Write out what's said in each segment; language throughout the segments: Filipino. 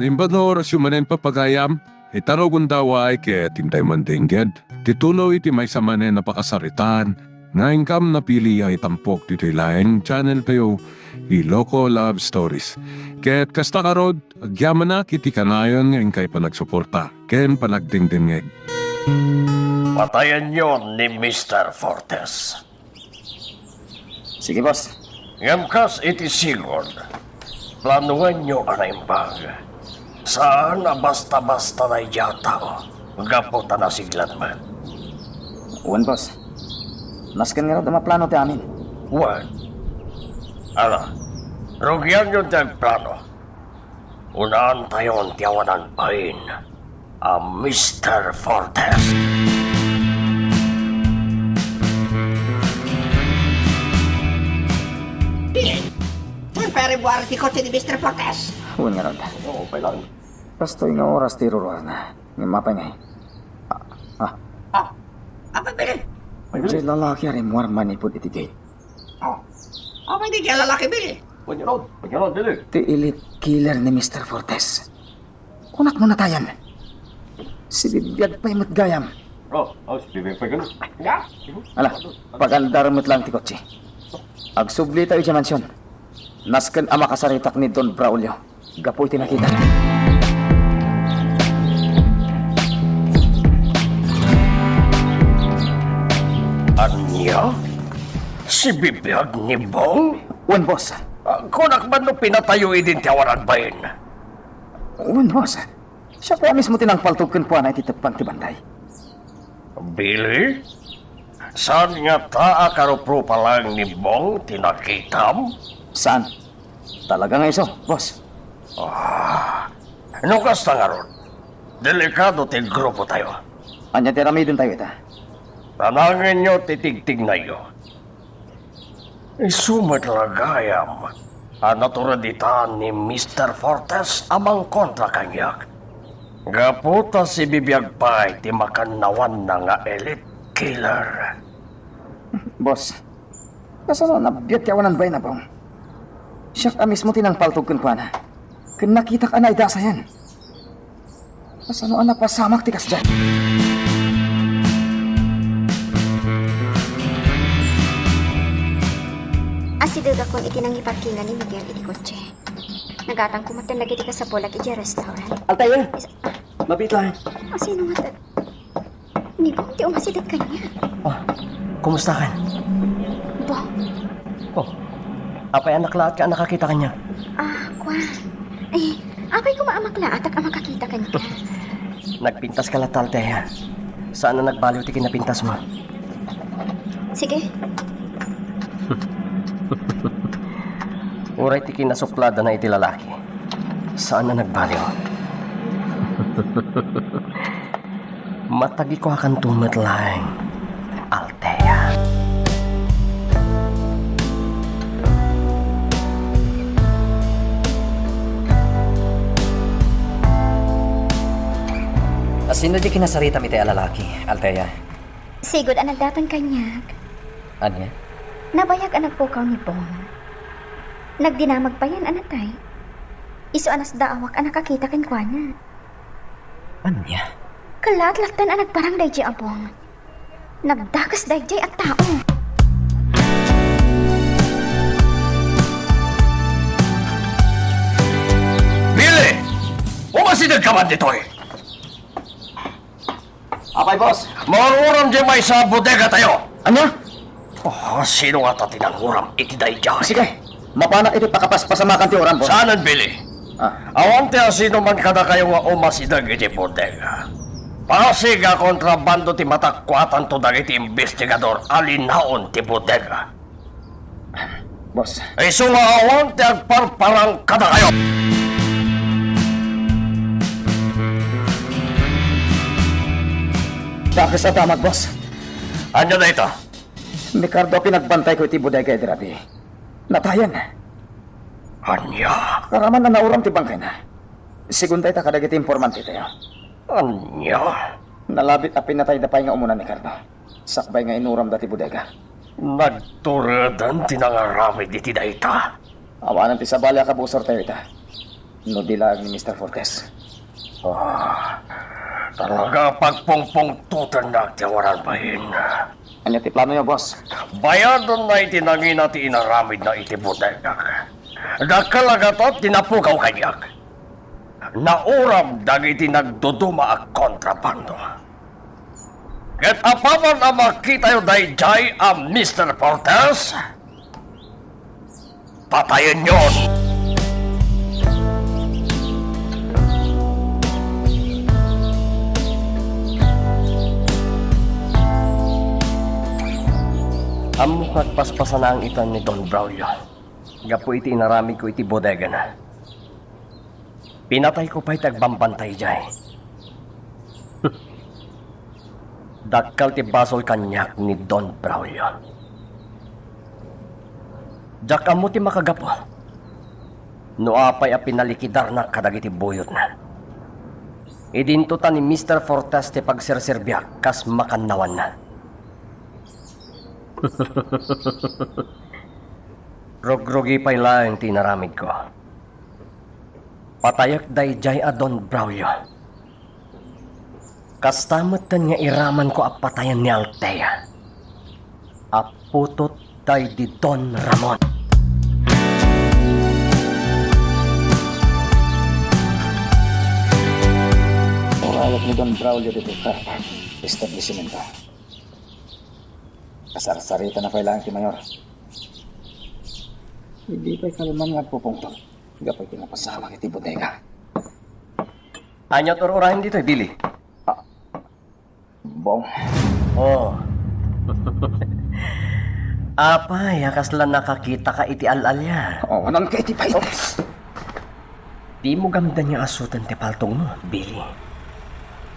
Limbador syumanen papagayam, itaro gundaway kaya tintay mandingged. Titulo iti may samanen napakasaritan, nga ingkam na pili ay tampok dito laing channel kayo, Iloko Love Stories. Kaya't kasta karod, agyaman na kiti kanayon ngayon kay panagsuporta, ken panagdingdingeg. Patayan nyo ni Mr. Fortes. Sige, boss. Ngamkas iti sigod. Planuhan nyo ang imbag. Saan na basta-basta na yata gaputan na siglat man. Uwan, boss. Nasken nga raw maplano ti amin. Wan. Ala, rugyan nyo tayong plano. Unaan tayo ang tiyawanan pain. Ang Mr. Fortes. Siyempre, buwari ti kotse ni Mr. Fortes. Uwan nga raw. Oo, kailangan. Pasto nga oras ti ruruar na. Nga mapay nga eh. Apa bilin? Diyan lalaki rin muar manipod iti gate. Apa hindi kaya lalaki bilin? Pagyanod, dili. Ti elite killer ni Mr. Fortes. Kunak mo na tayan. Si bibiyag pa imot gayam. Sige, pagyanod. Ala, pagandaramot lang ti kotse. Agsubli tayo sa mansyon. Nasken ama kasaritak ni Don Braulio. Gapoy ti nakita. Anya? Si bibiyag ni Bong? Uwan, boss. Kunak ba no pinatayo idin tiyawanan ba yun? Uwan, boss. Siya pa mismo tinangpaltugkan po na ititapang ti banday. Billy? Saan nga taa karupro pa lang ni Bong tinakitam? Saan? Talaga nga iso, boss. Ano kasta nga ron? Delikado ti grupo tayo. Anya tirami din tayo ita. Tanangin nyo titigtig na iyo. Isumat lagayam. Ang naturadita ni Mr. Fortes amang kontra kanyak. Gaputa si bibiyag pa'y ti makanawan na nga elite killer. Boss, kasano nabiyat kawanan bay na bang? Siya ka mismo tinangpaltugkan po na. Kung nakita ka na idasa yan. Kasano ang napasamak tikas dyan? Asidog akong itinangiparkingan ni Miguel iti kotse. Nagatang kumatan lagi ka sa Polak iti restaurant. Altair, mabit lang. Sino nga tad? Ni Bong, di umasidag kanya. Kumusta ka? Bong, Apay anak lahat ka nakakita kanya. kwan. Eh, apay ko maamakla at ang makakita kanya. Nagpintas ka latal, Teya. Saan na nagbaliw ti kinapintas mo? Sige, Uray ti kinasuklada na iti lalaki. Saan na nagbaliw? Matagi ko akan tumatlang, Althea. Sino di kinasarita mi tayo lalaki, Althea? sigod ang nagdatang kanyag. Anya? Nabayag ang nagpukaw ni Bong. Nagdinamag pa yan, anatay. Iso anas daawak ang nakakita kan kwana. Anya? Kalat-latan ang nagparang dayjay abong. Nagdagas dayjay at tao. Billy! Umasidag ka man dito eh! Apay, boss. Maruram di may sa bodega tayo! Anya? Sino nga ta tinanguram iti dayjay? Sige, mapanak iti pakapaspasamakan ti oran, boss. Saanan, Billy? Awante ang sino man kada kayo nga umasidag iti bodega. Pasiga kontrabando ti matakwatan to dagiti investigador alinaon ti bodega. Boss, Iso nga awante ang parparang kada kayo. bakit sa tamag, boss? Anya na ito? Ricardo, pinagbantay ko iti bodega iti rabi. Natayan. Anya? Karaman na nauram ti bangkay na. Sigunday ta kadagiti informante tayo. Anya? Nalabit a pinatay da pay nga umunan ni Cardo. Sakbay nga inuram dati bodega. Nagturadan tinangaramid iti dayta. Awanan ti sabali ka busor tayo ita. No dilag ni Mr. Fortes. Talaga pagpungpungtutan na tiyawaran bahin. Anya ti plano niyo, boss? Bayadan na itinangin natin inaramid na itibutengak. Dakalagatot tinapukaw kanyak. Nauram dagiti nagduduma ang kontrabando. Ket apaman na makita yung dayjay ang Mr. Fortes, patayin yon. Amo paspasan na ang itan ni Don Braulio. Gapo iti inaramid ko iti bodega na. Pinatay ko pa'y tagbambantay jay. Dakkal ti basol kanyak ni Don Braulio. Jak amo ti makagapo. No apay a pinalikidar na kadagiti buyot na. Idinto ta ni Mr. Fortes ti pagserserbiak kas makanawan na. Rog-rogi pa'y laing tinaramid ko. Patayak dayjay a Don Braulio. Kastamatan nga iraman ko a patayan ni Altea. Aputot day di Don Ramon. Awak ni Don Braulio dito Carpa. Establishmento. Kasar-sarita na kailangan ti Mayor. Hindi pa'y kalman nga pupungtong. Hindi pa'y kinapasama kiti bodega. Anyat or orahin dito, Billy. Bong. Oh. Apay, akaslan nakakita ka iti alalya. Oh, anong kay ti pa'y? Di mo gamdan niya asutan ti paltong mo, Billy.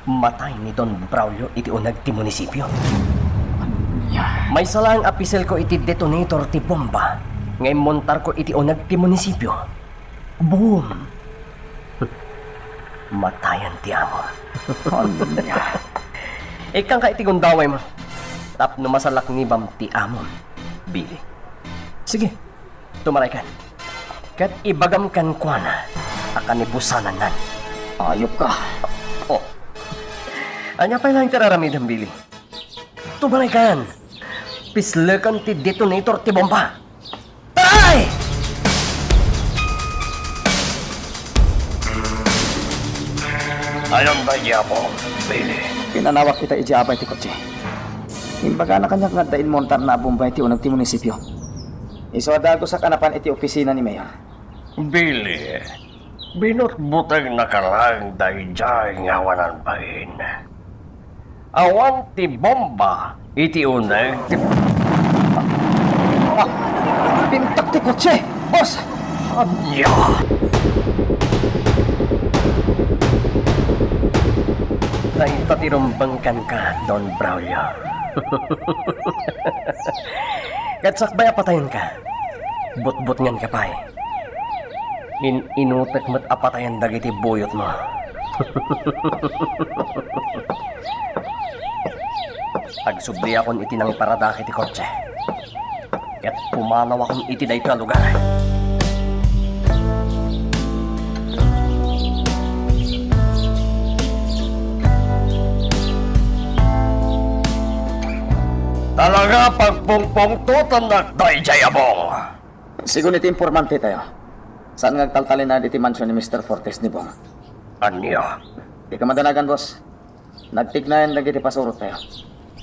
Matay ni Don Braulio iti unag ti munisipyo. May salang apisel ko iti detonator ti bomba. Ngay montar ko iti unag ti munisipyo. Boom! Matayan ti amo. Ikang ka iti gundaway mo. Tapno masalak ni bam ti amo, Billy. Sige, tumaray kan. Kat ibagam kan kwa na. Akan ibusanan nan. Ayop ka. Oh. Anya pa lang tiraramidam, Billy. Tumalay kan. Pislekan ti detonator ti bomba. Taray! Alam ba niya mo, Billy? Pinanawak kita ijabay ti kotse. Imbaga na kanyak nga dain montar na Bombay ti unang ti munisipyo. Isuadago sa kanapan iti opisina ni Mayor. Billy, binutbutang nakalang dayjay ngawanan bahin. Awan ti bomba, iti unang ti... Pintak ti kotse! Boss! Anya! Naitatirumbangkan ka, Don Braulio. Katsakbay apatayan ka. Bot-bot ngan ka pa'y. Inutek mo't apatayan dagiti buyot mo. Agsubli akon iti nang paradaki ti kotse. Ket pumanaw akong iti day ka lugar. Talaga pagpungpungtutan na dayjay abong. Sigun iti informante tayo. Saan nga taltalin na iti mansion ni Mr. Fortes ni Bong? Anya? Di ka madanagan, boss. Nagtignayan lagi ti pasurot tayo.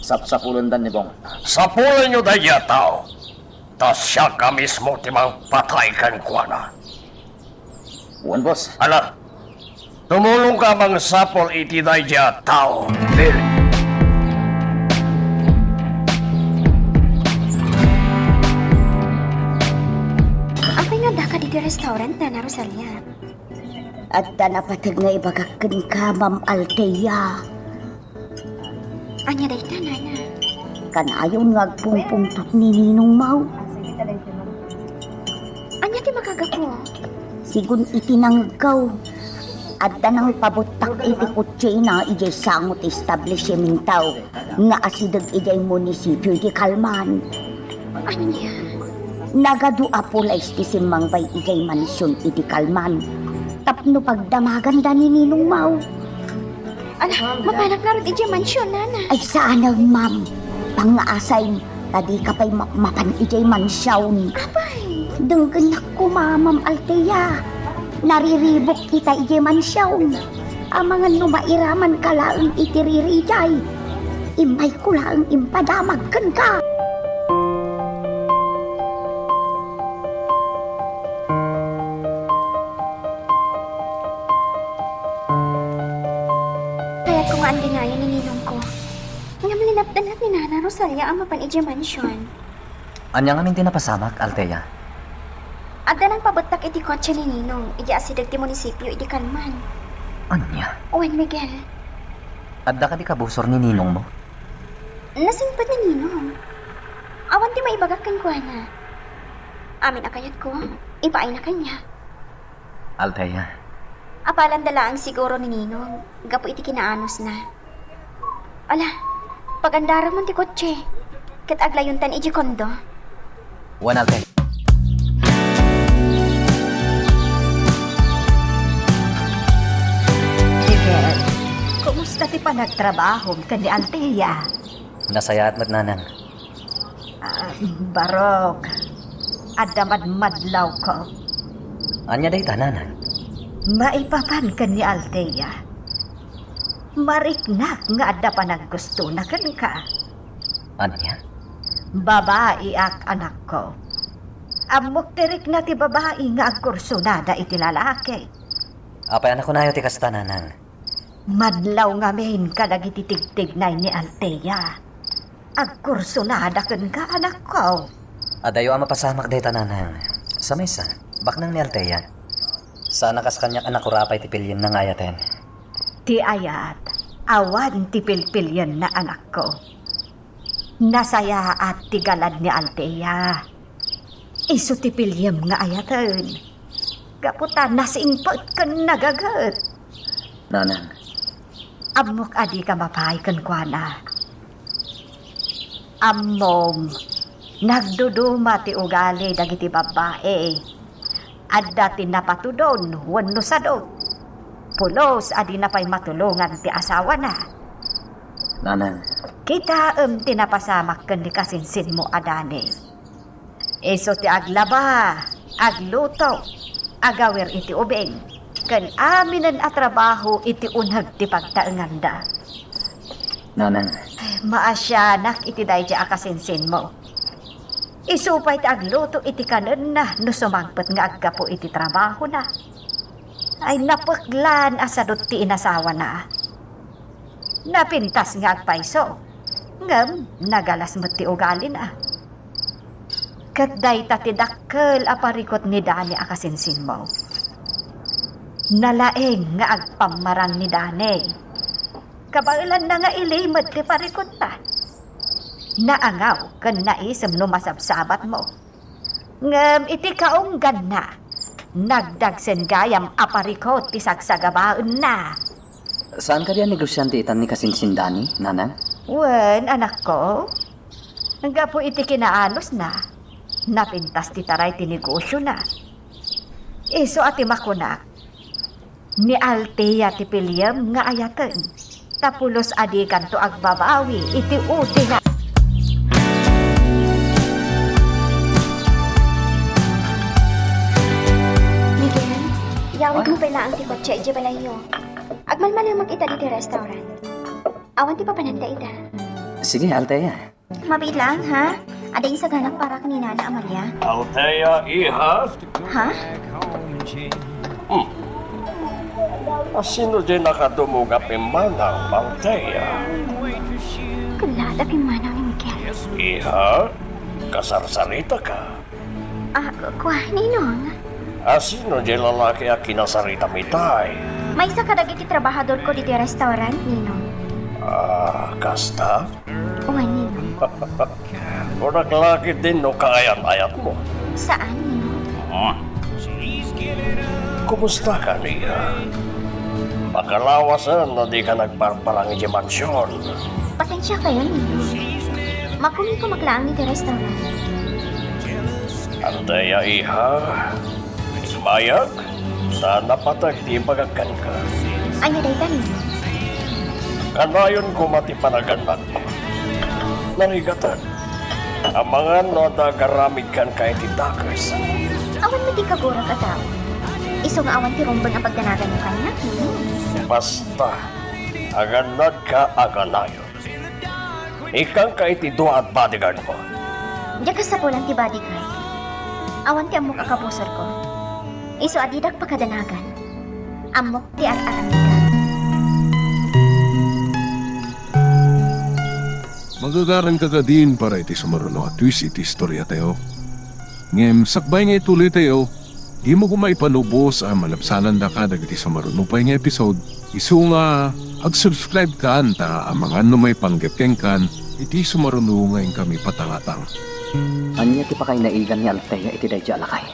Sapsapulundan ni Bong. Sa pulan nyo daya tao. Tas siya ka mismo timang patay kan kwa na. Uwan, boss. Ala, tumulong ka mang sapol iti daya tao, Billy. Apay nga daka di restaurant na Rosalia. At napatag nga ibagakan ka, Ma'am Altea. Anya day tanana. Kanayon nga agpungpungtot ni Ninong Mau. Anya ti makagapo. Sigun itinanggaw. At nang pabutak iti kutsi na ijay sangot establishmentaw. Nga asidag ijay munisipyo iti Kalman. Anya? Nagadua po la isti simangbay ijay mansyon iti Kalman. tapno pagdamagan da ni Ninong Mau. Ala, mapanak na rin ijay mansyon, nana. Ay sana, ma'am. Pangaasay, tadi ka pa'y mapan ijay mansyawn. Abay, Denggan ko, Mamam Altea. Nariribok kita ijay mansyawn. Amangan numairaman ka laang itiririjay. Imay ko laang impadamagkan ka. kaya ko nga ang dinaya ni Ninong ko. Nga malinapdan at ni Nana Rosalia ang mapan ijay mansyon. Anya nga min tinapasamak, Altea. Adda nang pabutak iti kotse ni Ninong, iti asidag ti munisipyo iti Kalman. Anya? Owen Miguel, Adda ka di kabusor ni Ninong mo? nasingpad ni Ninong. Awan ti maibagak kan kuha na. Amin akayat ko, ipaay na kanya. Altea, Apalan dalaang siguro ni Ninong, gapo iti kinaanos na. Ala, pagandara mo ti kotse, kat aglayuntan iti kondo. wan Altea. Miguel, kumusta ti panagtrabaho ka ni Altea? Nasaya at madnanan. Barok, adamad-madlaw ko. Anya day tananan. Maipapan ka ni Altea. Mariknak nga adda pa naggusto na kan ka. Anya? Babae ak anak ko. Amok tirik na ti babae nga agkursunada iti lalaki. Apay anak ko na ti kastananan. Madlaw nga main ka nagititigtig na ni Altea. Agkursunada kan ka anak ko. Adayo ang mapasamak day tananan. Sa mesa, baknang ni Altea. Sana kas kanyak anak ko rapay ti pilyin na ngayaten. Ti ayat, awan ti pilpilyan na anak ko. Nasaya at ti galad ni Altea. Isu ti pilyam nga ayatan. Kaputan nasingpot kan nagagat. Nanan, Amok adi ka mapay kan kuana. Amom, nagduduma ti ugali dagiti babae. Adda ti napatudon, wano sadog. Pulos adi na pa'y matulungan ti asawa na. nanan. Kita tinapasamak kan di kasinsin mo adani. Iso ti aglaba, agluto, agawir iti ubing. Kan aminan at trabaho iti unhag ti pagtaenganda. Nanan, Maasyanak iti dayja akasinsin mo. Isupay ti agluto iti kanen na no sumangpet nga aggapo iti trabaho na. Ay napaklan asadot ti inasawa na. Napintas nga agpaiso. Ngam, nagalas mo ti ugali na. Kat day ti dakkel aparikot ni Dani akasinsin mo. Nalaeng nga agpamarang ni Dani. Kabailan na nga ilimad ti parikot ta. Naangaw kan naisem no masabsabat mo. Ngam iti kaunggan na. Nagdagsen gayam aparikot ti sagsagabaen na. saan ka diyan negosyante itan ni Kasinsindani, nanan? Wen, anak ko. Hangga po iti kinaanos na. Napintas ti taray ti negosyo na. Iso ati makunak. Ni Altea ti pilyam nga ayaten. Tapulos adi kanto agbabawi iti uti na. Miguel, yawit mo pala ang tikotse iti balayo. Agmalmalang mag-ita diti restaurant. Awan ti papananda ita. Sige, Altea. Mabilang, ha? Ada isa ganang para kanina na Amalia. Altea, iha? Ha? Sino din nakadumugap imanang, Altea? Kalada kimanaw ni Miguel. Iha? Kasarsarita ka? Kuha, Ninong. Sino din lalaki ang kinasarita mitay? May isa kadagiti trabahador ko diti restaurant, Ninong. Kasta? Uwan, Ninong. Kunak lagi din no kaayat-ayat mo. Saan, Ninong? Kumusta ka niya? Makalawasan na di ka nagparparang iti mansyon. Pasensya kayo, Ninong. Makumi ko maglaang diti restaurant. Altea, iha? Mayag? Sana patagdi bagakan ka. Anya dayta ninong. Kanayon ko matipanaganat mo. Narigatan. Ang mga noda garamig kan kay titakas. Awan mo di kagura ka tao. Iso nga awan ti rumbon ang pagdanagan mo kanya. Basta, aganad ka aganayon. Ikang kay tidua at bodyguard mo. Diya ka sa pulang ti bodyguard. Awan ti amok akabusor ko. Iso adidak pagkadanagan. Amok ti at aramigan. Magagaran ka ka din para iti sumaruno at twist iti istorya tayo. Ngem, sakbay nga ituloy tayo. Di mo kumay panubos ang malapsanan da ka dagiti sumaruno pa nga episode. Isu nga, ag-subscribe ka anta ang mga numay panggapkeng kan iti sumaruno ngayon kami patangatang. Anya ti pa kay naigan ni Althea iti dayja alakay.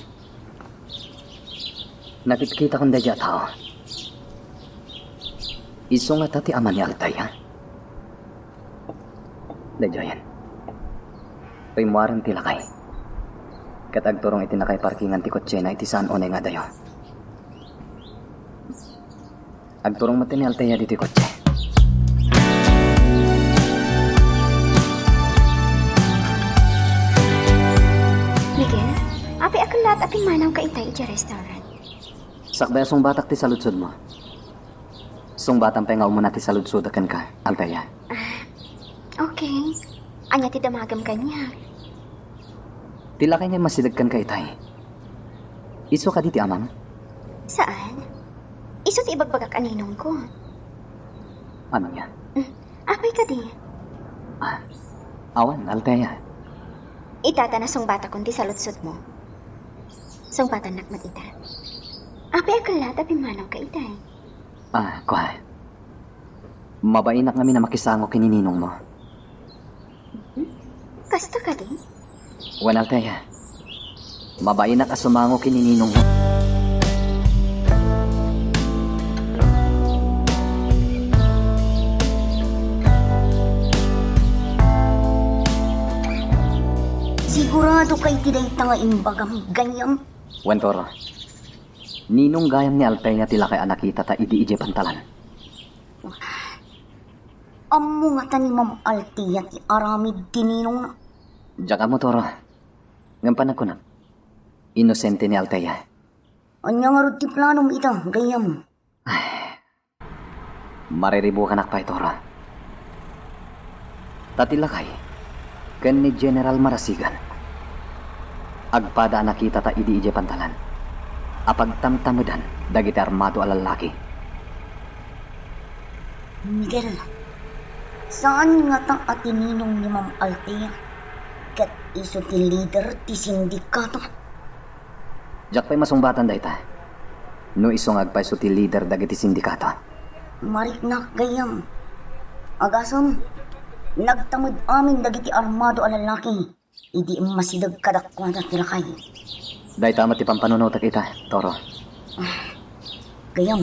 Nakikita kong dayja tao. Iso nga tati ama ni Althea. Dayja yan. Paimuaran ti lakay. Katagturong iti nakay parkingan ti kotse na iti saan onay nga dayo. Agturong mati ni Althea diti kotse. Miguel, api akan lahat aping manaw ka itay iti restaurant. Sakbay sung batak ti saludsod mo. Sung batang pengaw mo na ti saludsod akan ka, Althea. Okay. Anya ti damagam kanya. Tila kay nga masidagkan ka itay. Iso ka diti amang? Saan? Iso ti ibagbagak aninong ko. Ano niya? Apay ka di. Awan, Althea. Itata na song bata kundi sa lutsod mo. Song bata nakmat ita. Apay akalat aping manaw ka itay. Kuha. Mabainak kami na makisango kinininong mo. Kasta ka di? Wan, Althea. Mabainak asumango kinininong mo. Sigurado kay tiday tanga imbagam ganyam. Wan, Toro. Ninong gayam ni Althea tila kay anakita ta idi-ije pantalan. Amo nga tani Ma'am Althea ti aramid tininong na. Diyan mo, Toro. Ngampan ako na. Inosente ni Althea. Anya nga rod ti plano mo ita, gayam. Mariribo ka nakpay, Toro. Tatilakay. Kan ni General Marasigan. Agpada nakita ta idi-ije pantalan. Apag tamtamudan, dagiti armado alalaki. Miguel, saan nga ta atininong ni Ma'am Althea? Kat iso ti leader ti sindikato. Diyak pa'y masungbatan da ita. No isong agpay so ti leader dagiti sindikato. Mariknak gayam. Agason, nagtamod amin dagiti armado alalaki. Idi masidag kadakwa na tilakay. Dahil tama ti pampanunutak ita, Toro. Gayam,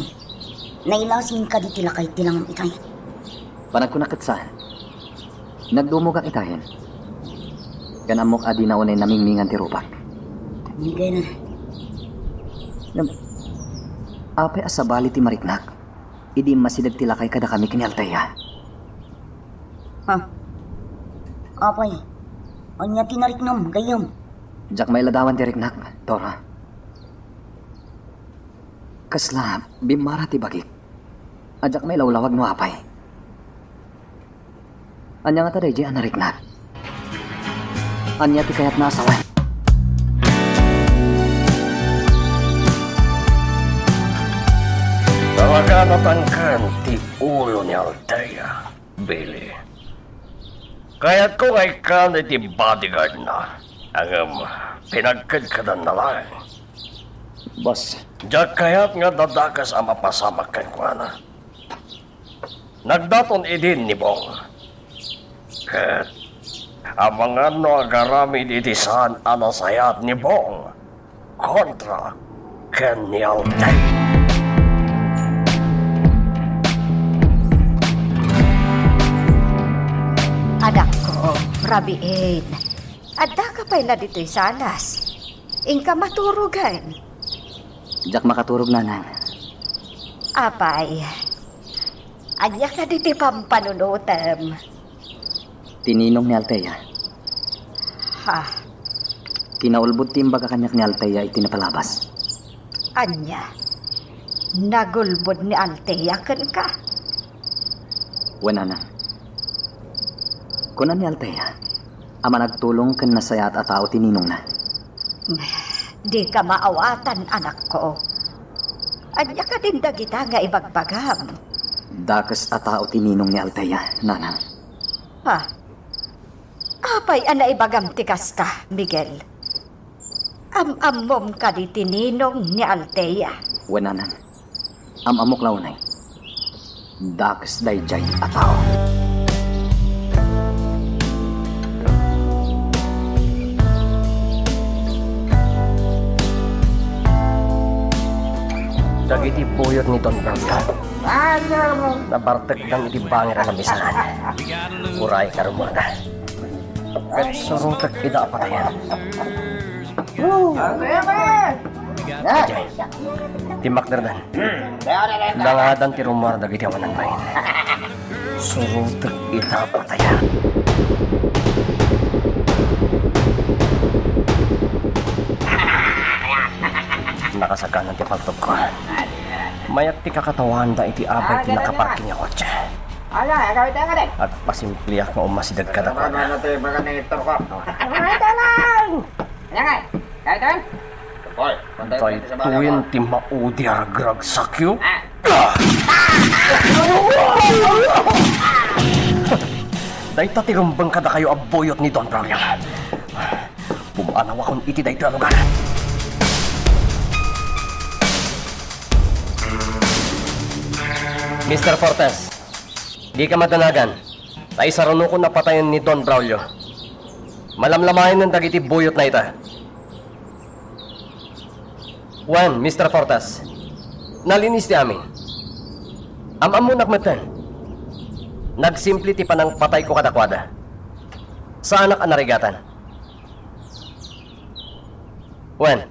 nailasing ka di tilakay tilang itay. Panagkunakat saan? Nagdumugak itahin. Kanamok adi na unay namingmingan ti rupak. Miguel, Ape asabali ti mariknak. Idi masidag tilakay kada kami kini Althea. apay, anya tinariknam gayam. Diyak may ladawan ti riknak, Toro. Kasla, bimara ti bagik. Adyak may lawlawag no apay. Anya nga taday di anariknak. Anya ti kayat nasawan. Talaga natangkan ti ulo ni Althea, Billy. Kaya't kung ay ka na ti bodyguard na, ang pinagkadkadan na lang. Boss, Diyak kaya't nga dadakas ang mapasamak kay Kuana. Nagdaton idin ni Bong. Kat ang mga nagaramid iti saan anasayat ni Bong kontra ken ni Althea. Anak ko, Rabiin. Adda ka pala dito'y salas. Ingka maturugan. Jak makaturog nanang. Apay. Anya ka diti pampanunutem. Tininong ni Altea. Ha, Kinaulbod timbaga kanyak ni Altea itinapalabas. anya. Nagulbod ni Altea ken ka. Wala na. Kunan ni Altea, ama nagtulong kan nasayat at tao tininong na. Di ka maawatan, anak ko. Anya ka din dagita nga ibagbagam. Dakas at tao tininong ni Altea, nanang. Ha? Apay ana ibagam tikas ka, Miguel. Am-amom ka di tininong ni Altea. Wala na. Amok launay. Dakas dayjay at tao. Dagiti buyot ni Don Brown. Nabartek lang iti bangir ang misahan. Uray karumana. Kat surutak ida apatayan. Ajay. Timak derdan. Dangadan ti rumar dagiti awanan bayin. Surutak ida apatayan. Nakasaganan ti paltog ko. Mayak ti kakatawan da iti abay ti nakaparking niya kotse. At pasimpliyak nga umasidag ka dapat. Tay tuwin ti maudi aragrag sakyo. Day tatirumbang kada kayo aboyot ni Don Braulio. Pumanawa kon iti day lugar. Mr. Fortes, di ka madanagan. Tay saruno ko napatayan ni Don Braulio. Malamlamayan ng dagiti buyot na ita. When, Mr. Fortes, nalinis ti amin. Amam mo nakmatan. Nagsimpli ti panang patay ko kadakwada. Sa anak anarigatan. When,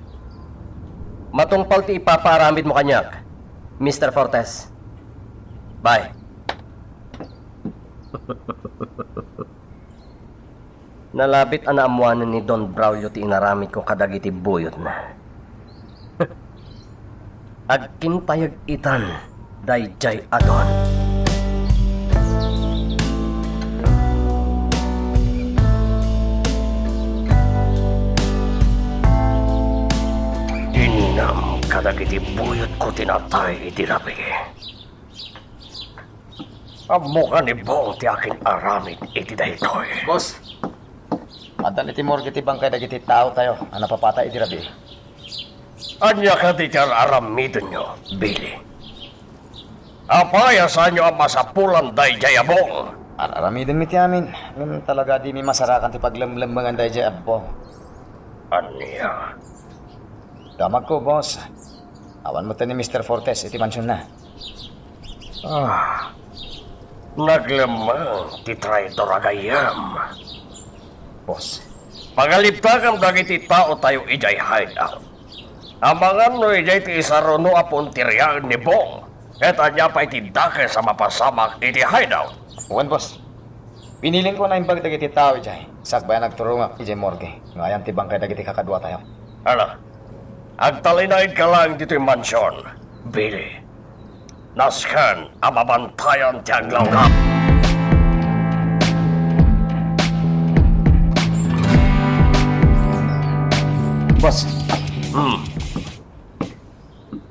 matungpal ti ipaparamid mo kanyak, Mr. Fortes. Bye. Nalabit ang naamuanan ni Don Braulio ti inaramid ko kadagiti buyot na. Agkintayag itan, dayjay adon. Dinam kadagiti buyot ko tinatay iti rabi. Amo ka ni Bong ti akin aramid iti daytoy. Boss, madali ti morgue ti bangkay dagiti tao tayo. Ano papatay iti rabi? Anya ka di tiyan aramidon nyo, Billy. Apaya sa nyo ang masapulan dayjay abong. Aramidin mi ti amin. Talaga di mi masarakan ti paglamlambangan dayjay apo. Anya? Damag ko, boss. Awan mo ta ni Mr. Fortes iti mansyon na. Naglamang ti traitor agayam. Boss, Pagaliptakam dagiti tao tayo ijay hideout. Amangan no ijay ti isaruno apon tiryaan ni Bong. Et anya pa iti dake sa mapasamak iti hideout. Uwan, boss. Piniling ko na yung dagiti tao ijay. Sakbaya nagturungak ijay morgue. Ngayon ti bangkay dagiti kakadwa tayo. Ala, agtalinaid ka lang dito yung mansyon, Billy. Naskan ang mabantayan ti aglawgap. Boss,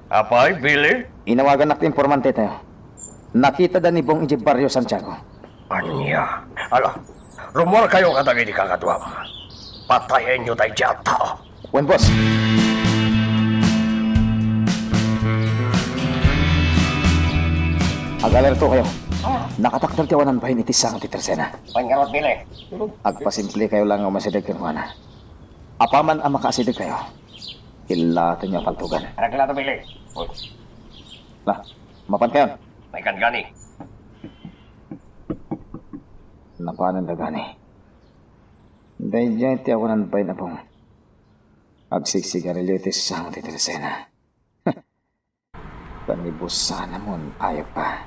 Apay, Billy? inawagan natin informante tayo. Nakita da ni Bong ijay Barrio Santiago. Anya? Ala, rumor kayo kadagi di kakadwa. Patayin nyo tayo dyan tao. Uwan, boss. Ag-alerto kayo. Nakatakdal tiwanan bahin iti sang iti tersena. Pangarot, Billy. Agpasimple kayo lang ang masidag kirwana. Apaman ang makasidag kayo. Ilatan niyo ang paltugan. Nagla to, Billy. Uy, Lah, mapan kayo. may gani. Napanan na gani. Dahil dyan ti ako ng bahin na pong. Agsigsigarilyo iti sang iti tersena. Busa naman, ayaw pa.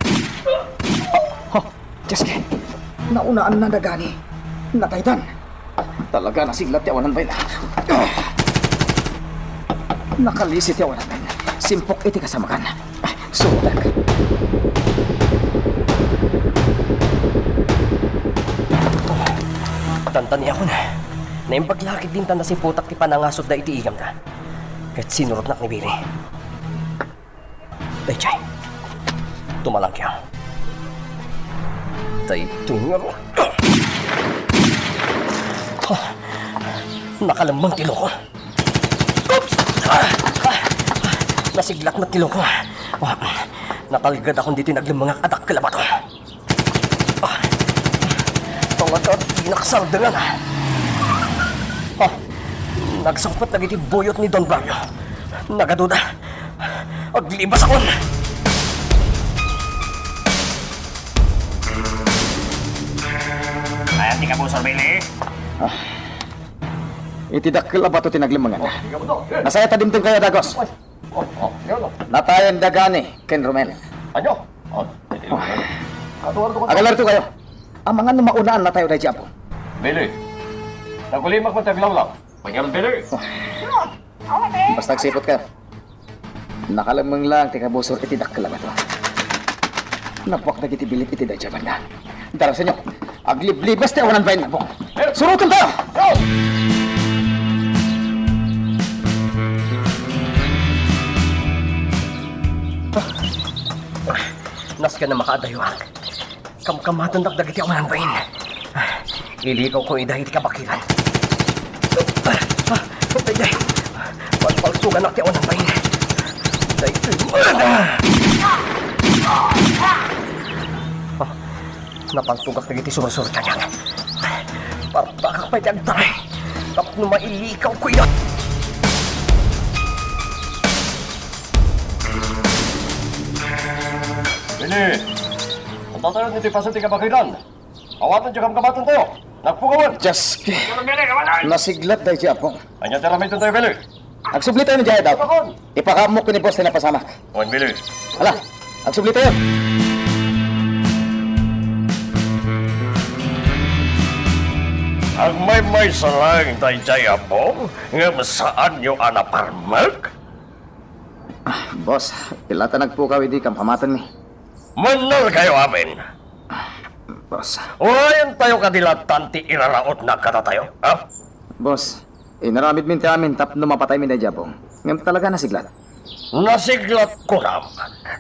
Jeske, naunaan na dagani. Nataytan. Talaga nasiglat yawanan ba yun? Nakalisit yawanan ba yun? Simpok iti kasamakan. Sudag. Tantani ako na. Naimpaglakit din na si putak ti panangasod na iti igam na. Kahit sinurot na ni Billy. Daychay, tumalang kya. Daytoy nga. Nakalambang tilo ko. Oops! Nasiglat na tilo ko. Natalgad akong dito naglimangak adak kalabato. Tungod at pinaksaldangan. Nagsangpat na giti boyot ni Don Bravio. Nagaduda. Aglibas akon. Ayan, di ka po, Sir Billy. Itidak ba ito tinaglimangan? Nasaya tadimtong kayo, Dagos. Natayan dagani, Ken Romel. Ano? Agalar ito kayo. Ang mga numaunaan na tayo na Japo. Billy, nagulimak mo taglaw lang. Pangyal, Billy. Basta nagsipot ka. Nakalamang lang, tika busor, itidak ba ito. Napuak na kitibilit iti da banda. Dara sa inyo, agliblibas tayo wanan bayan na po. Surutan tayo! Nas ka na makaadayuak. Kamkamatan dagdag iti amanan bayin. Ilikaw ko idahi iti kabakilan. Day. Pagpalsugan ak ti amanan bayin. Day. Napagtugak na iti sumasuri kanyang. Partakak pa iti agdaray. Tapno mailikaw ko iyan. Billy, kung tayo niti pasan ti kabakilan, awatan siya kamkamatan tayo. Nagpugawan. Jaske, nasiglat dahi Japo. Anya tiramay tayo, Billy. Agsubli tayo ng jaya daw. Ipakamok ko ni boss na napasamak. Wan, Billy. Hala, agsubli tayo. Ang may salang tayo jaya po, nga saan nyo anaparmag? Boss, pilata nagpukaw hindi kampamatan mi. Manal kayo amin. Boss, Wayan tayo kadilatan ti iraraot na kata tayo, ha? boss, inaramid min ti amin tapno mapatay min dahi Japo. Ngayon talaga nasiglat. Nasiglat ko ram.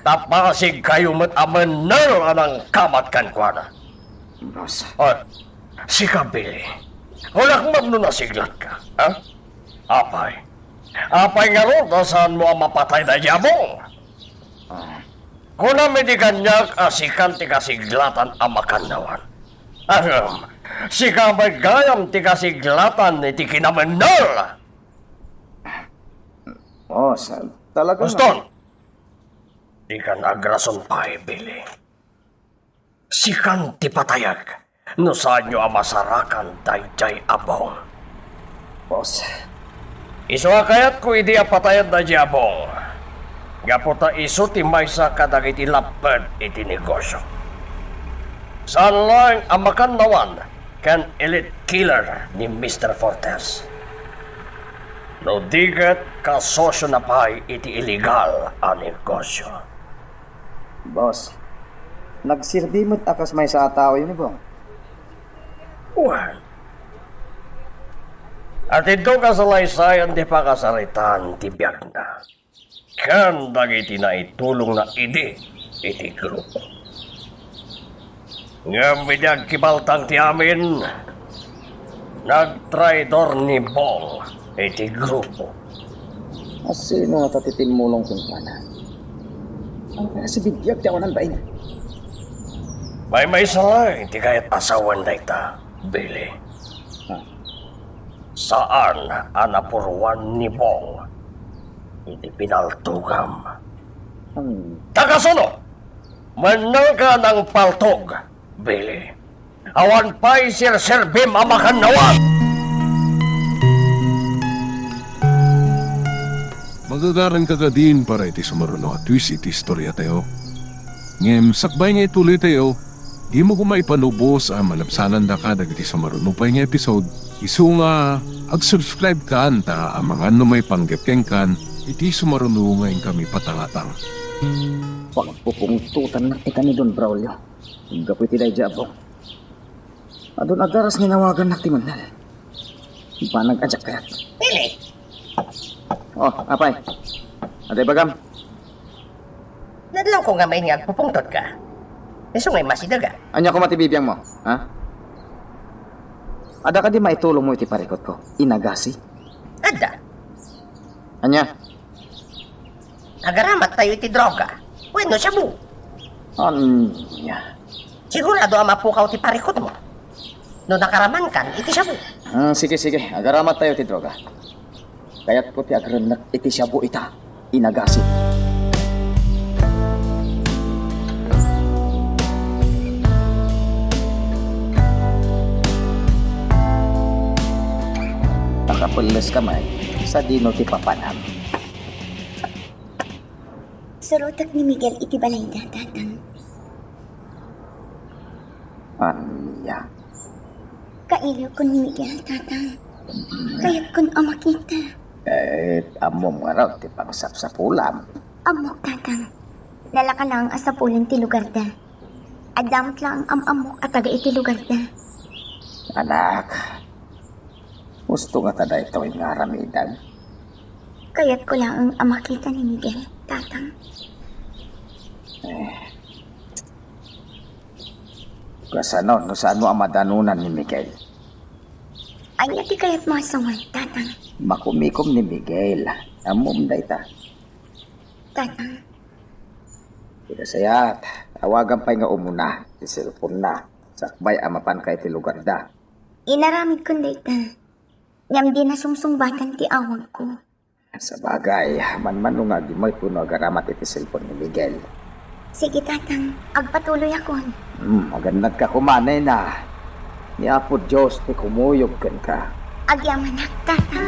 Tapasig kayo mat amanal anang kamat kan kwa na. Boss, Ay, si Kabili. Wala kang mamno nasiglat ka, ha? Apay. Apay nga ron, nasaan mo ang mapatay na yabong? Kung namin di kanyak, asikan ti kasiglatan ang makanawan. Si kamay gayam ti kasiglatan ni ti kinamenal. boss, talaga Guston! Di ka nagrason pa, Billy. Si kan ti patayag, no saan nyo ang masarakan dayjay abong. Boss, Iso kayat ko idi apatayan na jabong. Gaputa iso ti maysa kadag iti lapad iti negosyo. Saan lang ang makannawan kan elite killer ni Mr. Fortes. No digat kasosyo na pa'y iti illegal ang negosyo. boss, nagsirbimot akas may sa tao yun bong. Well, at ito kasalaysayan di pa kasaritan ti biyak na. Kan dagiti na itulong na iti grupo. Nga bidyag kibaltang ti amin, nagtraidor ni Bong iti grupo. Sino nga tatitinmulong kung kana? Ang kaya si Bidyag tiyawanan ba yun? May salay, ti kahit asawan na ita, Billy. Saan anapurwan ni Bong iti pinaltugam? Tagasuno! Manal ka ng paltog, Billy. Awan pa'y sir-serbim amakan nawan! Magagaran ka ka din para iti sumaruno at twist iti istorya tayo. Ngem, sakbay nga ituloy tayo, di mo kumay panubos ang malapsanan da ka dagiti sumaruno pa nga episode. Isu nga, ag-subscribe ka anta ang mga ano may panggepkeng kan, iti sumaruno ngayon kami patangatang. Huwag pupungtutan na tika ni Don Braulio. Gapoy ti day jabong. Adon agaras nginawagan na ti Manal. Iba nag-adyak kayat. Pili! Oh, apay. Aday bagam. Nadlaw ko nga may nga pupungtot ka. Iso ngay masidaga. Anya ko matibibiyang mo, ha? Ada ka di maitulong mo iti parikot ko. Inagasi. Ada, Anya? agaramat tayo iti droga. Bueno, shabu. Anya? Sigurado ang mapukaw ti parikot mo. No nakaraman kan, iti shabu. Sige, sige. Agaramat tayo ti droga. Kaya't ko ti agaramat iti shabu ita. Inagasi. Nakapulis kamay sa dino ti papanam. Surutak ni Miguel iti balay da, tatang. Anya? Kailiw ko ni Miguel, tatang. Kaya't kun amakita. Amom nga raw ti pangsap sa pulam. Amok, tatang. Lalaka lang asapulan ti lugar da. Adamot lang ang amok at taga iti lugar da. Anak, gusto nga tada ito yung aramidan. Kaya't ko lang ang amakita ni Miguel, tatang. Kasano, no saan mo ang madanunan ni Miguel? Anya ti kaya't masaway, tatang. Makumikom ni Miguel. Amom da ita. Tatang, Pinasayat, tawagan pa nga umuna. Ti cellphone na. Sakbay amapan kay ti lugar da. inaramid ko data. Ngam di na sumsungbatan ti awag ko. Sa bagay, man nga gimoy puno agaramat iti cellphone ni Miguel. Sige, tatang. Agpatuloy ako. Magandad ka kumanay na. Ni Apo Diyos, ni kumuyog ka. Agyaman na, tatang.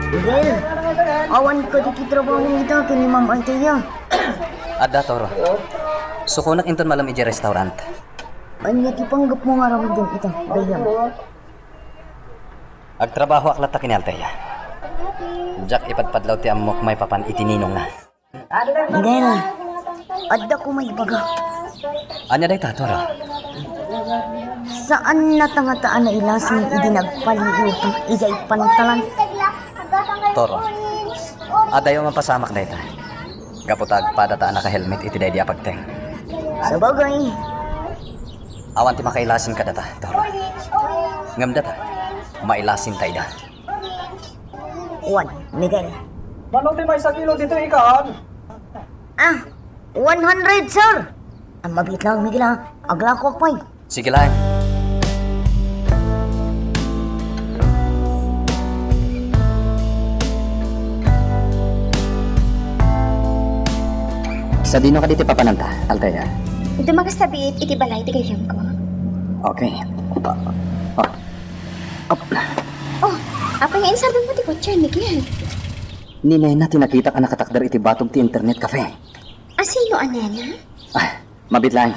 Miguel, awan ko di kitrabaho nito kini Ma'am Altea. Adda, Toro. Sukunak inton malam iji restaurant. Anya ti panggap mo nga rawid din ito, dayam. Agtrabaho aklat ta kinalteya. Jack ipadpadlaw ti amok may papan itininong na. Miguel, adda ko may baga. Anya day ta, Toro? Saan natangataan na ilasin idinagpaliw itong ijay pantalan? Toro. Adayo mapasamak day ta. Gaputag padata naka-helmet iti day di apagteng. Sa bagay, Awan ti makailasin ka data, Toro. Ngam data, mailasin tayo da. Juan, Miguel. Manong di may sa kilo dito ikaan? 100, sir! Ang mabit lang, Miguel, ha? Aglako ko, Sige lang. Sa dino ka dito papananta, Alteya. Dumagas tabi iti balay, ti kayam ko. Okay. Oh, apa nga insabi mo ti kotse, Miguel? Ni Nena tinakita ka nakatakdar iti batog ti internet cafe. Sino anena? Mabit lang.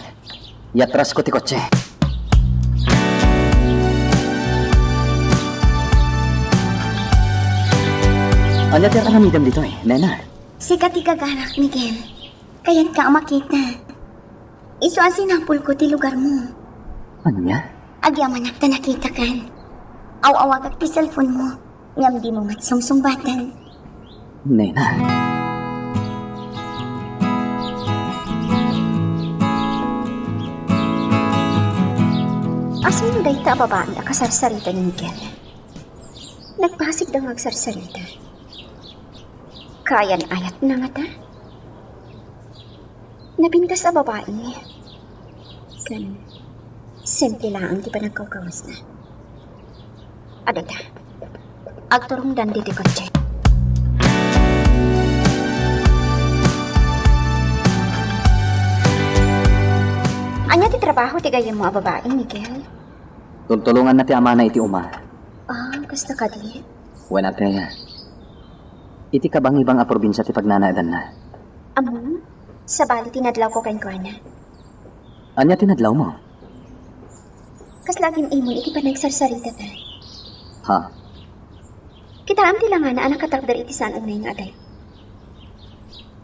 Yatras ko ti kotse. Anya ti aramidam dito Nena. Sikat ti kagarak, Miguel. Kaya't ka makita. Iso ang sinapul ko ti lugar mo. Anya? Agyaman na nakita kan. Aw-awag at ti cellphone mo. Ngam di mo mat sumsumbatan. Nena. Asin day ta babae na kasarsarita ni Miguel. Nagpasig daw magsarsarita. Kayan ayat na nga ta. Napintas sa babae. Kan, simple lang ang di pa nagkaukawas na. Ada ta. Agturong dan di kotse. Anya ti trabaho ti gayam mo a babae, Miguel? Tulungan na ti ama na iti uma. Kasta ka di? Wala kaya. Iti ka bang ibang aprobinsya ti pagnanaidan na? Amo, sa bali tinadlaw ko kay Kuana. Anya tinadlaw mo? Kas laging imon iti pa nagsarsarita ta. Ha? Kita am ti lang nga na anak katagdar iti saan unay nga aday.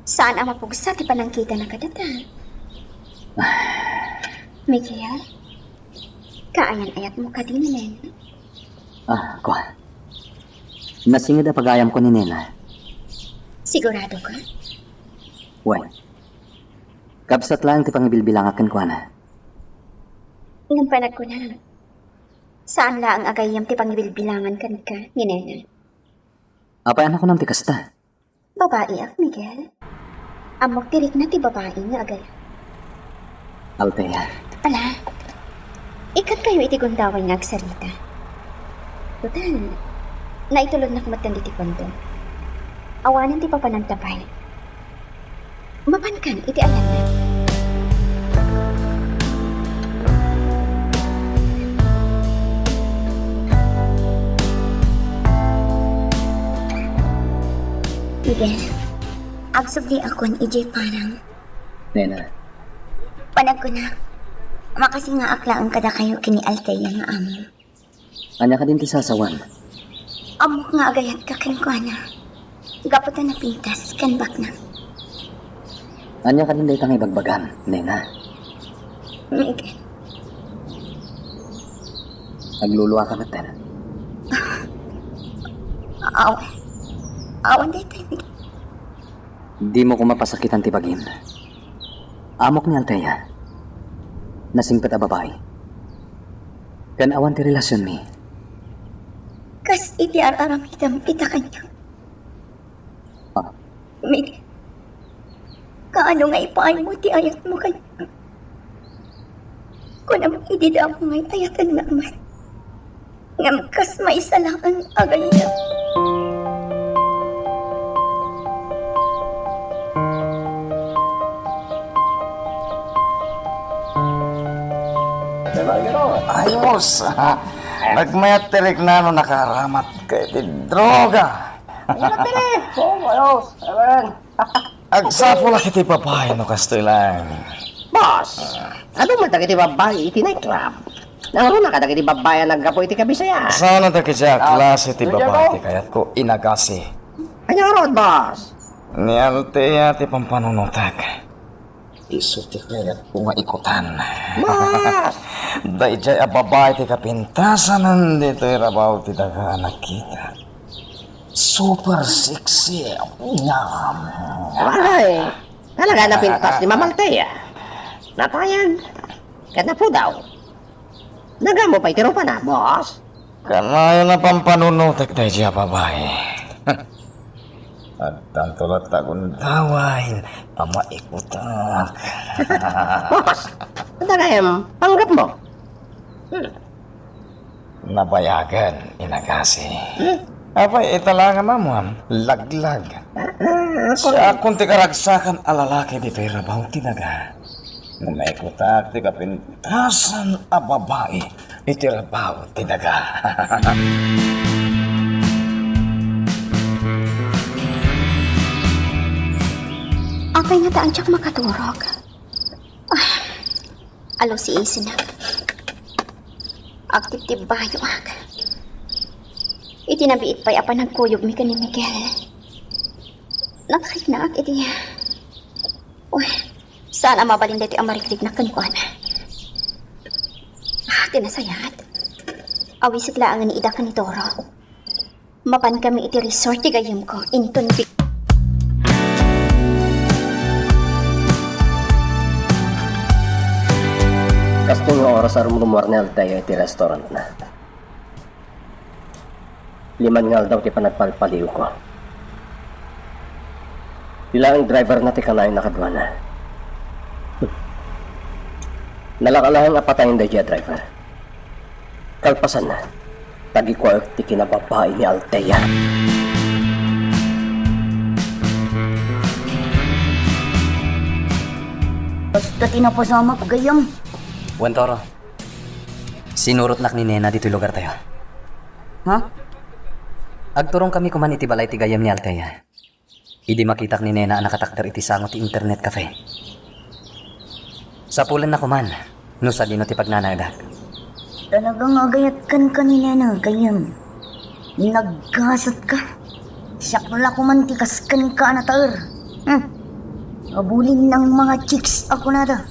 Saan ang mapugsa ti panangkita na kadata? Miguel, kaayan-ayat mo ka din nen. Ko. Nasingid ang pagayam ko ni Nena. Sigurado ka? Wen. Kabsat lang ti pangibilbilangakan ko na. Nung panag ko na. Saan la ang agayam ti pangibilbilangan kan ka, ni Nena? Apayan ako nam ti kasta. Babae ak, Miguel. Amok tirik na ti babae nga agay. Althea. Ala, ikat kayo iti gundaway nga agsarita. Total, naitulod na kumatan di ti kwento. Awanan ti papanantapay. Mapankan, iti ayan na. Miguel, agsubli akon ije parang Nena. panag ko na. Makasi nga akla ang kada kayo kini Althea nga amo. Anya ka din ti sasawan. Amok nga agayat ka kin ko na. Gaputan na pintas kan bak na. Anya ka din daytang ibagbagan, Nena. Miguel, Nagluluwa ka natin. awan day tayo, Miguel. Di mo ko mapasakitan ti bagim. Amok ni Althea. Nasingpet a babae. Kan awan ti relasyon mi. Kas iti aramitam ita kanya. Ah. Miguel, kaano nga ipaay mo ti ayat mo kanya? Kung naman idida mo nga ayatan naman. Ngam kas maisa lang ang agay na. Ayos. Nagmayat tirik na no nakaramat kay ti droga. Agsapo lang kiti papay no kastoy lang. Boss, ano man tagay ti babae iti nightclub? Nangro na kada iti babae naggapo iti kabisaya. Sana ta kaya klase ti babay ti kayat ko inagasi. Kanya rod, boss. Ni Althea ti pampanunutak. Iso ti kayat ko nga ikutan. Boss! Dayjay a babay ti kapintasan nandito irabaw ti daga nakita. Super sexy. Nyam. Ay, talaga napintas ni Mamang Teya. Natayag. Kaya na po daw. Nagamo pa itiro pa na, boss. Kanayo na pampanunutak dayjay a babay. At tantulat akong dawain, pamaikutak. Boss, talaga panggap mo. Nabayagan, inagasi. Apay, italaga mamuam, laglag. Sa akong tikaragsakan alalaki di pera baw tinaga. Ngamaikutak, ti kapintasan a babae, itirabaw tinaga. Apay nga taan siyak makaturog. Alo si Ace na. Agtip-tip bayo ak. Itinabiit pa'y apa nagkuyog mi ka ni Miguel. Nakakit na ak iti. Uy, saan ang mabalin dito ang mariklik na kankuan? Tinasayat. Awisik laangan ni Ida ka ni Toro. Mapan kami iti resort ti gayam ko. Inton big. Kastong nga oras aram rumor ni Althea iti restaurant na. 5 ngal daw ti panagpalpaliw ko. Tila ang driver na ti kanay nakadwa na. Nalakalahang apatayin dahi driver. Kalpasan na. Tagi ko ti kinababae ni Althea. Basta tinapasama ko gayam. Buwan Toro, sinurot nak ni Nena dito lugar tayo. Ha? Agturong kami kuman iti balay ti gayam ni Altea. Idi makitak ni Nena nakatakder iti sango ti internet cafe. Sa pulan na kuman, no sa dino ti pagnanadag. Talagang agayat kan kanina na gayam. Nagkasat ka. Siyak wala ko man tikas kan ka na taer. Abulin ng mga chicks ako na da.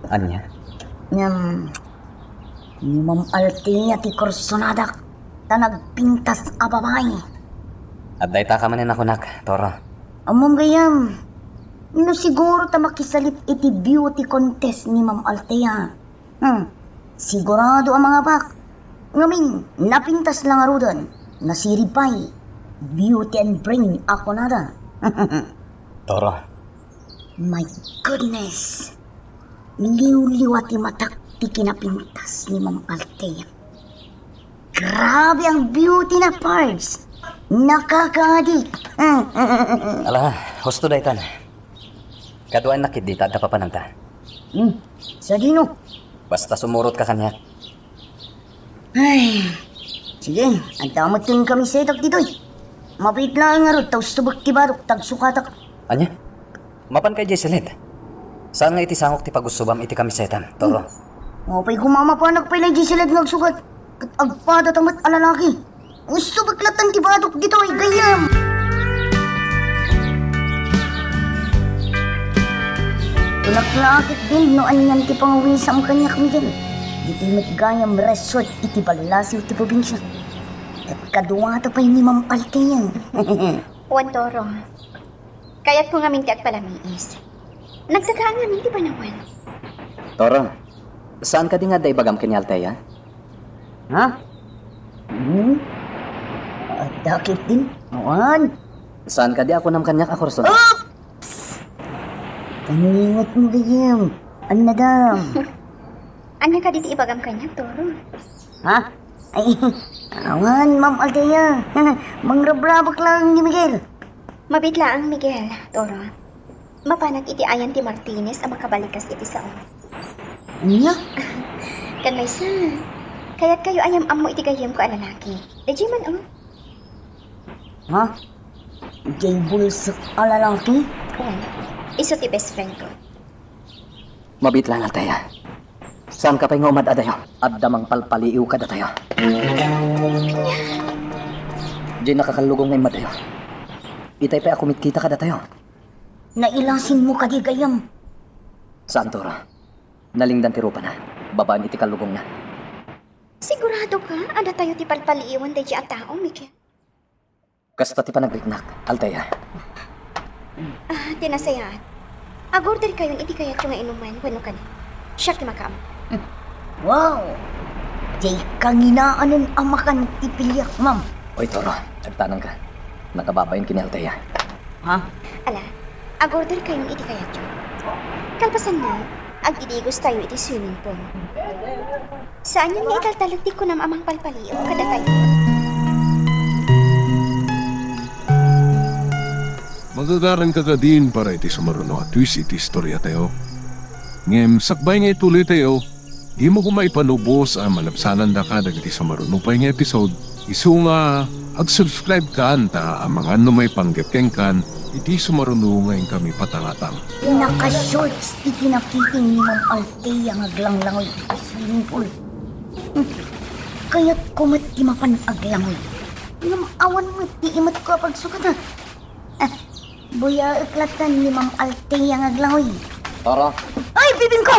Anya? Ni Ma'am Altea ti Corsonada ta nagpintas a babae. Abday ta ka manin ako nak, Toro. Amom gayam. No siguro ta makisalit iti beauty contest ni Ma'am Altea. Sigurado ang mga bak. Ngamin, napintas lang aro doon. Nasiripay. Beauty and brain ako na da. Toro. My goodness. Liw-liw at imatak ti kinapintas ni Ma'am Altea. Grabe ang beauty na parts. Nakakaadik. Ala, husto daytan. Kaduan nakit di ta papananta. Sa dino. Basta sumurot ka kanya. Ay, sige, ang damatin kami sa itak dito. Mapit lang nga rin, taus tubak ti barok, tagsukatak. Anya? Mapan kay Jesselet. Saan nga iti sangok ti pagusubam iti kamisetan, Toro? Mapay kumamapanak pa ilang gisilad nagsukat. Kat agpada tamat alalaki. Gusto baklatan ti barok dito ay gayam. Tunaklakit din no anyan ti pangawin sa kanyak mi din. Dito met gayam resort iti balasiw ti probinsya. At kaduwata pa ni Ma'am Altea. Juan Toro, kaya't ko nga minti agpalamiis. Nagtagaan nga minti ba naman? Toro, saan ka di nga day bagam kini Altea? Ha? Dakit din. Awan. Saan ka di ako nam kanyak ako rason? Kaningat mo gayam. Ano na daw? Anya ka diti ibagam kanya, Toro? Ha? Ay, awan, Ma'am Altea. Mangrabrabak lang ni Miguel. Mabitla ang Miguel, Toro. Mapanag iti ayan ti Martinez ang makabalikas iti sao. Ano? Kan may sa. Kaya't kayo ayam amo iti gayam ko alalaki. Deji man Ha? Jay Bulsak alalaki? Juan, iso ti best friend ko. Mabit lang Altea. Saan ka pa nga umad adayo? At damang palpaliiw ka da tayo. Diyan nakakalugong na imadayo. Itay pa ako mitkita ka da tayo. Nailasin mo ka di gayam. Saan, Toro? Nalingdan ti rupa na. Babaan iti kalugong na. Sigurado ka? Ada tayo ti palpaliiwan deji at tao, Miguel. Kasta ti panagliknak, Altea. Tinasayaan. Agorder kayong iti kayat yung nga inuman, wano ka na. Siya ti makam. Wow! Jay kanginaanon ang makan ipilyak, Ma'am. Oy, Toro, nagtanong ka. Nakababayin kini Altea. Ha? Ala, agorder kayong iti kayat yung. Kalpasan mo, agdidigos tayo iti swimming pool. Saan yung italtalagtik ko nam amang palpaliiw kada tayo? Magagaran ka ka din para iti sumaruno at twist iti istorya tayo. Ngem, sakbay nga ituloy tayo, di mo kumaipanubos ang malapsanan da ka dagiti sumaruno pa nga episode. Isu nga, ag-subscribe ka anta ang mga may panggepkeng kan, iti sumaruno ngayon kami patangatang. Naka-shorts itinakiting ni Ma'am Altea nga glanglangoy sa swimming pool. Kaya't kumat imapan aglangoy. Ngam awan mo ti imat ko pagsukat na. Buya iklatan ni Ma'am Altea nga aglangoy. Toro? Ay, bibing ko!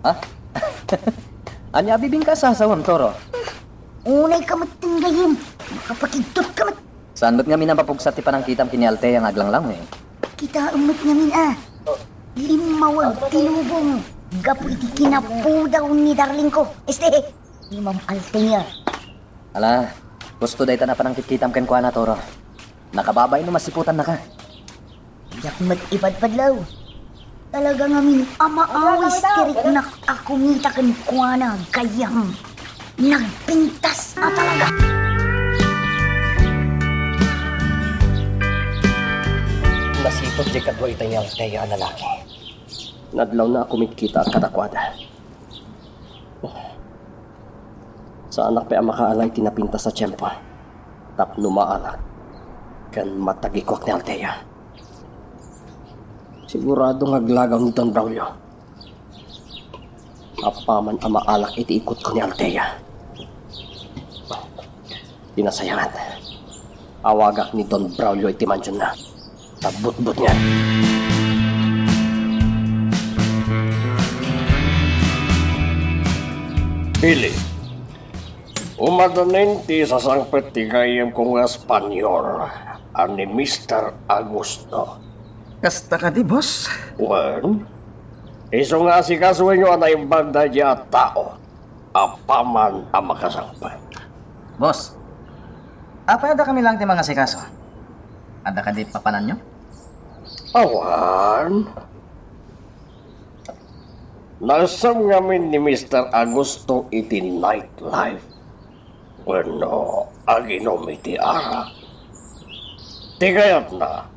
Ha? Anya bibing ka sa asawam, Toro? Unay ka matinggayim. Makapakigtot ka mat. Saan ba't nga minapapugsat ti panangkitam kini Altea nga aglanglang eh? Kita umot namin Limawag tilubong. Gapo iti kinapudaw ni darling ko. Ni Ma'am Altea. Ala, gusto day na panangkikitam ken kuana, Toro. Nakababay no masiputan na ka. Yak mag-ipadpadlaw. Talaga nga min amaawis tirik na ako ngita kan kuana gayam. Nagpintas na talaga. Nasipot di kadwa itay ang Altea ang lalaki. Nadlaw na ako mitkita at kadakwada. Sa anak pa ang makaalay tinapinta sa tiyempo. Tapno maanak. Kan matagikwak ni Althea. Sigurado ngaglagaw ni Don Braulio. Apaman ang maalak iti ikot ko ni Althea. Pinasayangan. Awagak ni Don Braulio iti mansyon na. Tabut-but niya. Billy. Umadanin ti sasangpet ti gayem kong Espanyol. Ani Mr. Augusto. Kasta ka di, boss. Well, iso nga si kasuhin nyo anay banda niya tao. Apaman ang makasangpet. Boss, apa ada kami lang ti mga sikaso? Ada ka di papanan nyo? Awan. Nasam ngamin ni Mr. Augusto iti nightlife. Bueno, aginom iti arak. Tigayat na.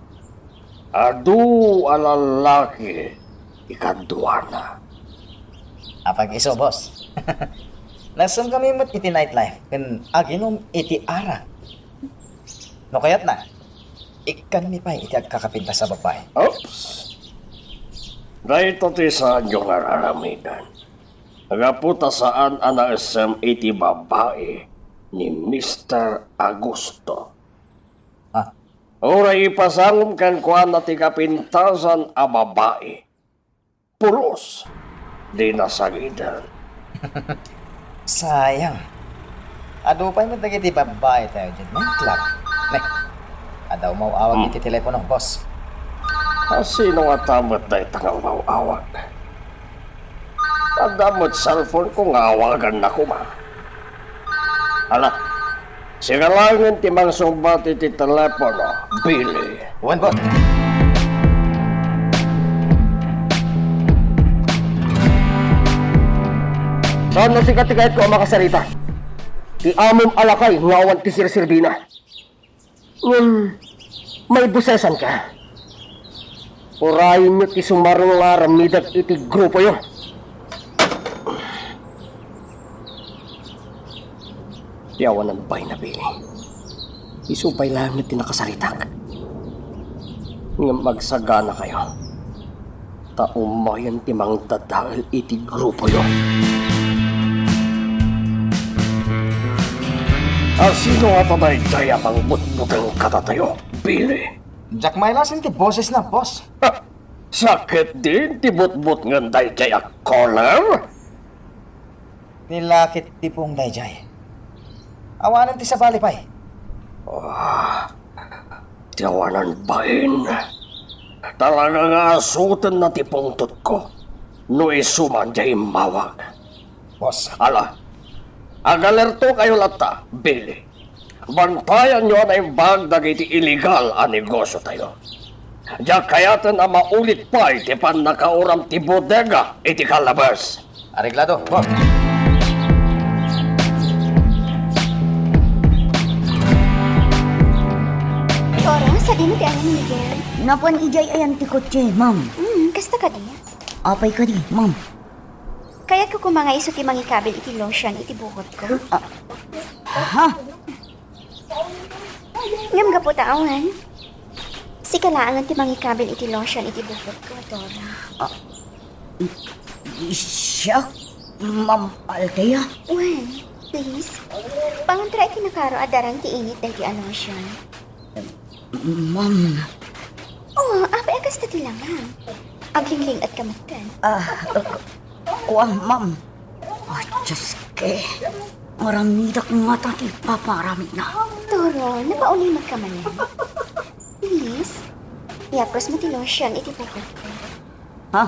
Adu alalaki ikaduana. Apag iso, boss. Nasam kami mo't iti nightlife, kan aginom iti ara. No kayat na, ikan mi pa iti agkakapinta sa babae. Oops. Dahito ti saan yung araramidan. Nagaputa saan ang SM iti babae ni Mr. Augusto. Ah? Oray ipasangom kan kuan na ti kapintasan a babae. Pulos. Di nasagidan. Sayang. Ado pa mo iti babae tayo dyan. May club. May. Adaw mauawag iti telepono, boss. Sino nga tamot na itangang mauawag? Pagdamot cellphone ko nga awagan na ko ma. Ala, sigalangin ti mga sumbat iti telepono, Billy. Uwan, boss. Saan na si katigayat ko ang makasarita? Ti amom alakay nga awan ti Sir Silvina. May busesan ka. Urayin nyo ti sumarong nga ramidag iti grupo yun. Yawan ang bay na Billy. Isupay lang na tinakasaritak. Nga magsagana kayo. Taumayan ti mang dadahal iti grupo yun. Sino nga tatay daya mang butbutang katatayo, Billy? Jack Mylas ti boses na, boss. Sakit din ti butbut nga daya caller? Nilakit ti pong dayjay. Awanan ti sa balipay. Tiyawanan bain. Talaga nga asutan na ti pungtot ko. No isuman jay mawag. Boss. Ala, agalerto kayo lata, Billy. Bantayan nyo na yung bagdag iti illegal a negosyo tayo. Diyak kayatan ang maulit pa iti pan nakauram ti bodega iti kalabas. Areglado, boss. Toro, sabi mo ti ano ni Miguel? Napan ijay ayan ti kotse, ma'am. Kasta ka di? Apay ka di, ma'am. Kaya ko kung mga iso ti mangikabil iti lotion iti bukod ko. Ha? Ngam ga po taongan. Si kalaangan ti mangikabil iti lotion iti bukod ko, Toro. Siya? Ma'am Althea? Wen, please. Pangantra iti nakaro adarang ti init dahil ti lotion. Ma'am. Oh, apay akas na tilangan. Aglingling at kamatan. Kuwang, ma'am. Diyos ke. Maramidak nga tayo paparamid na. Toro, napauli magkamanan. Please, iapros mo ti lotion iti bukod ko. Ha?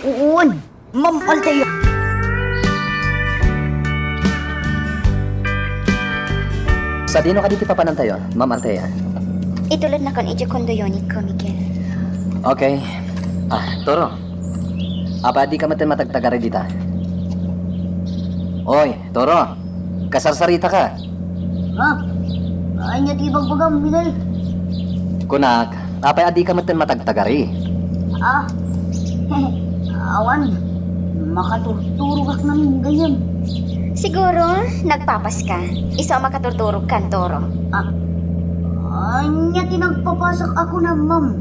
Uwan. Ma'am Althea. Sa dino ka dito papanantayo, Ma'am Althea? Itulad na kon iti kondoyonit ko, Miguel. Okay. Toro. Apa di ka matin matagtagari dita? Oy, Toro. Kasarsarita ka. Ha? Ay niya tibag bagam, Miguel. Kunak, apa di ka matin matagtagari? Awan. Makatuturo kak namin gayam. Siguro, nagpapas ka. Isa ang makaturturog kan, Toro. Anya tinagpapasok ako na, ma'am.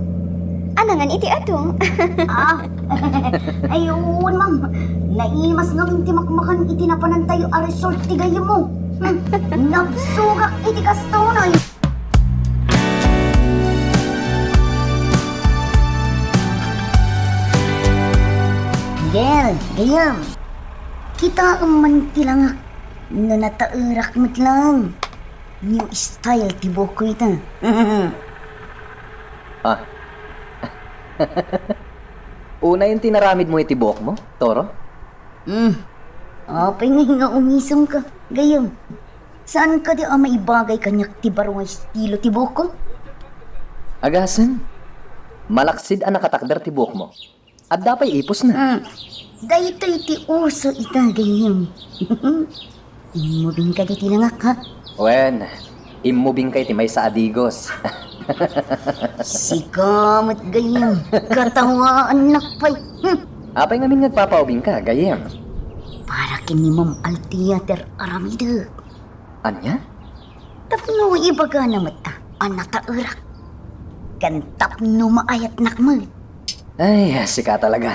Anangan iti ato. Ayun, ma'am. Naimas ngamin timakmakan iti napanantayo a resort ti gayo mo. Nagsugak iti kastonay. Miguel, gayam. Kita ang mantilangak na natairak mo't lang. New style ti buko ita. Una yung tinaramid mo itibok mo, Toro? Apay nga umisong ka. Gayam. Saan ka di maibagay kanyak ti barong estilo ti buko? Agasan, malaksid ang nakatakdar tibok mo. At dapay ipos na. Dahito iti uso ita gayam. Imubing ka di tinangak ha. Wen, imubing kay timay sa adigos. Sikamot gayam. Katawaan nakpay. Apay ngamin nagpapaubing ka, gayem. Para kini Ma'am Altia ter Aramida. Anya? Tapno ibaga na mata. Anata urak. Kan tapno maayat nakmal. Ay, sika talaga.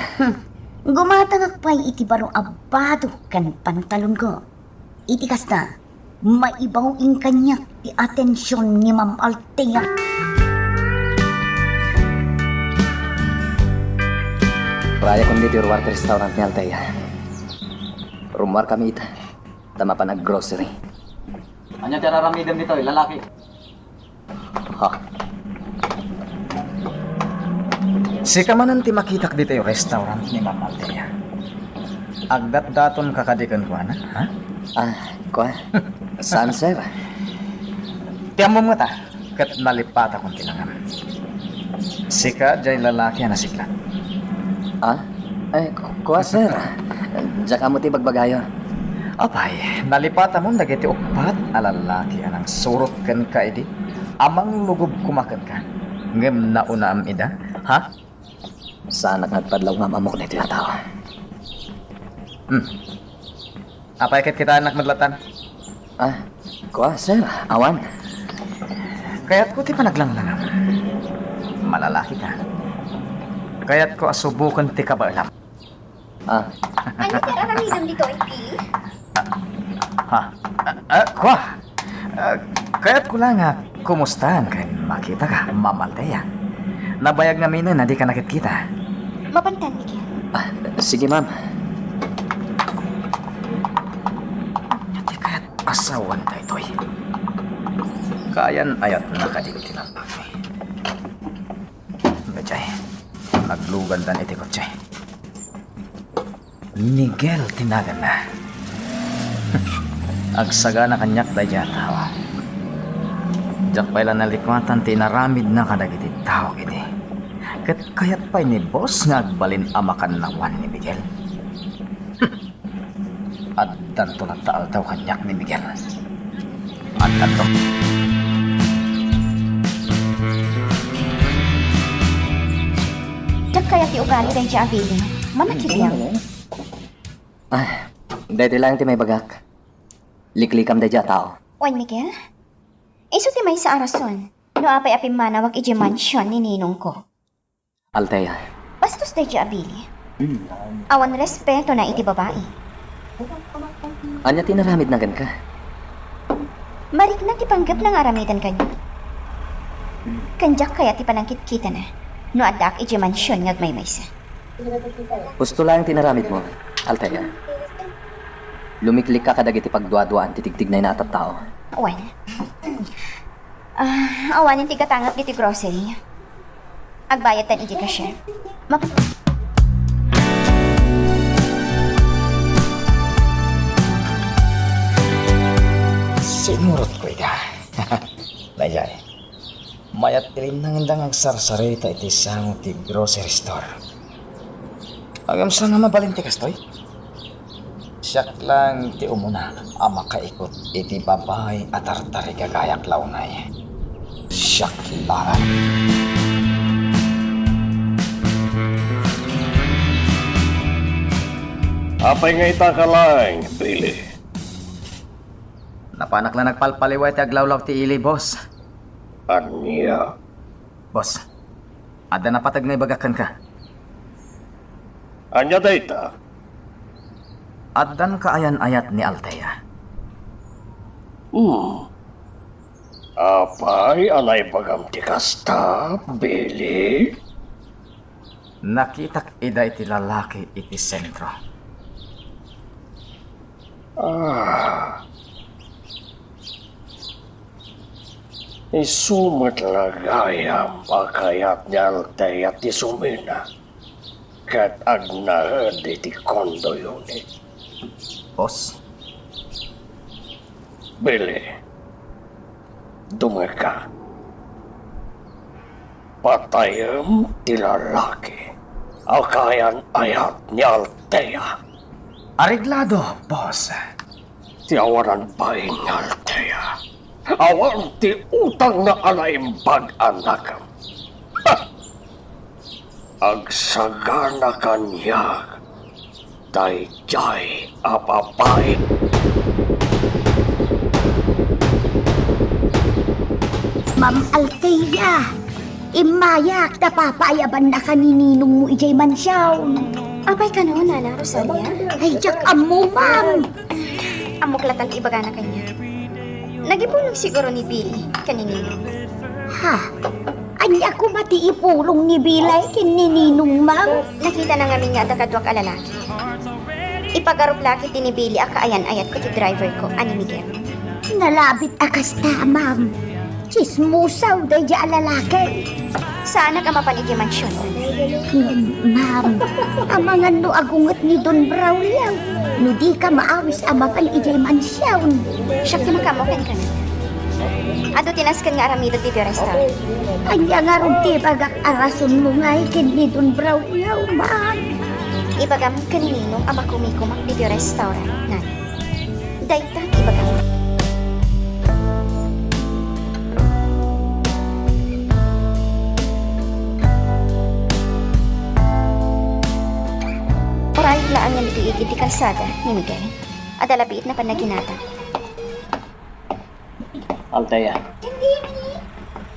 Gumatangak pa'y iti barong abado kan pantalon ko. Iti kasta, maibawing kanyak ti atensyon ni Ma'am Altea. Raya kong dito yung water restaurant ni Altea. Rumar kami ita. Tama pa nag-grocery. Anya tiraramidam dito, lalaki. Ha? Sika man ti makitak dito yung restaurant ni Ma'am Altea. Agdat-daton kakadikan ko na, ha? Kwa? Saan, sir? Tiyan mo ta, kat nalipata kong tinangan. Sika, jay lalaki na siklat. Kwa, sir? Diyan ka mo ti bagbagayo. Apay, nalipata mo dagiti upat a lalaki anang surot kan ka idi. Amang lugob kumakan ka. Ngem nauna am ida, ha? Saan nagpadlaw nga mamok na ito yung tao? Apay kat kita anak madlatan. Kwa, sir? Awan. Kaya't ko ti panaglanglangam. Malalaki ka. Kaya't ko asubukan ti kabaalam. Ano tiraramidam dito ay pili? Kwa? Kaya't ko lang kumustahan kay makita ka, Ma'am Altea. Nabayag nga minan na di ka nakikita. Mapantan, Miguel. Sige, ma'am. Di kaya't asawan tayo ito'y. Kayan ayat na kadinti ng bakay. Bajay, naglugan dan iti kotse. Miguel tinagan na. Agsaga na kanyak daya tao. Diyak pala nalikwatan tinaramid na kadagiti tao iti. Kat kayat pa'y ni boss nga agbalin amakan nawan ni Miguel. At tanto nagtaal daw kanyak ni Miguel. At tanto. Diyak kaya ti ugali dahil siya abili. Manakibiyang. Dahil lang ti may bagak. Liklikam da dya tao. Oy, Miguel. Iso ti may sa arason. No apay apim manawag iji mansyon ni ninong ko. Altea. Bastos dahil siya abili. Awan respeto na iti babae. Anya tinaramid na gan ka? Marik na ti panggap ng aramitan kanyo. Kanjak kaya ti panangkit kita na. No adak iji mansyon ngag may maysa. Gusto lang tinaramid mo, Altea. Lumiklik ka kadagiti pagduwa-duwaan titigtignay na atat tao. Well, awanin ti katangap diti grocery. Agbayad tan iji cashier. Sinurot ko ika. Layay. Mayat tilim nang indang agsarsarita iti sango ti grocery store. Agam sa nga mabalinti kastoy. Siyak lang ti umuna ang makaikot iti babay at artari gagayak launay. Siyak lang. Apay nga ita ka lang, Billy. Napanak lang nagpalpaliway ti aglawlaw ti ili, boss. Anya, Boss, ada na patag nga ibagakan ka. anya data? Adan kaayan-ayat ni Althea. Apay, anay bagam ti kasta, Billy? Nakitak ida iti lalaki iti sentro. Isumat lagayam akayat ni Althea ti sumina. Kat agnahed iti kondo unit. Boss, Billy, dumeka. Patayam ti lalaki. Akayan ayat ni Althea. areglado, boss. Ti awaran bain ni Althea. Awan ti utang na alaimbag anakam. Agsagana kanya. Dayjay apapay. Ma'am Althea, imayak na papayaban na kanininong mo ijay mansyaw. Apay ka no, Nana Rosalia? Ay, jak amo, ma'am. Amuklatan ti ibaga na kanya. Nagipulong siguro ni Billy, kaninino. Ha? Anya ko mati ipulong ni Bilay kinininong, ma'am. Nakita na ngamin nga kadwak alalaki. Ipagarup laki ti ni Billy akaayan ayat ko ti driver ko, ani Miguel. Nalabit akas ta, ma'am. Chismusaw day di alalaki. Saan nagamapan iti mansyon? Ma'am, amangan no agungot ni Don Braulio. No di ka maawis amapan ijay mansyaw. Siya ti makamokin ka na. Ato tinaskan nga aramido ti restaurant. Anya nga ron ti bagak arason mo nga ikin ni Don Braulio, ma'am. Ibagam kanininong ama kumikumak ti restaurant, nan. Dayta ibagam. Oray laan nga nitiigid ti kalsada ni Miguel. Adalapiit na panaginata. Althea,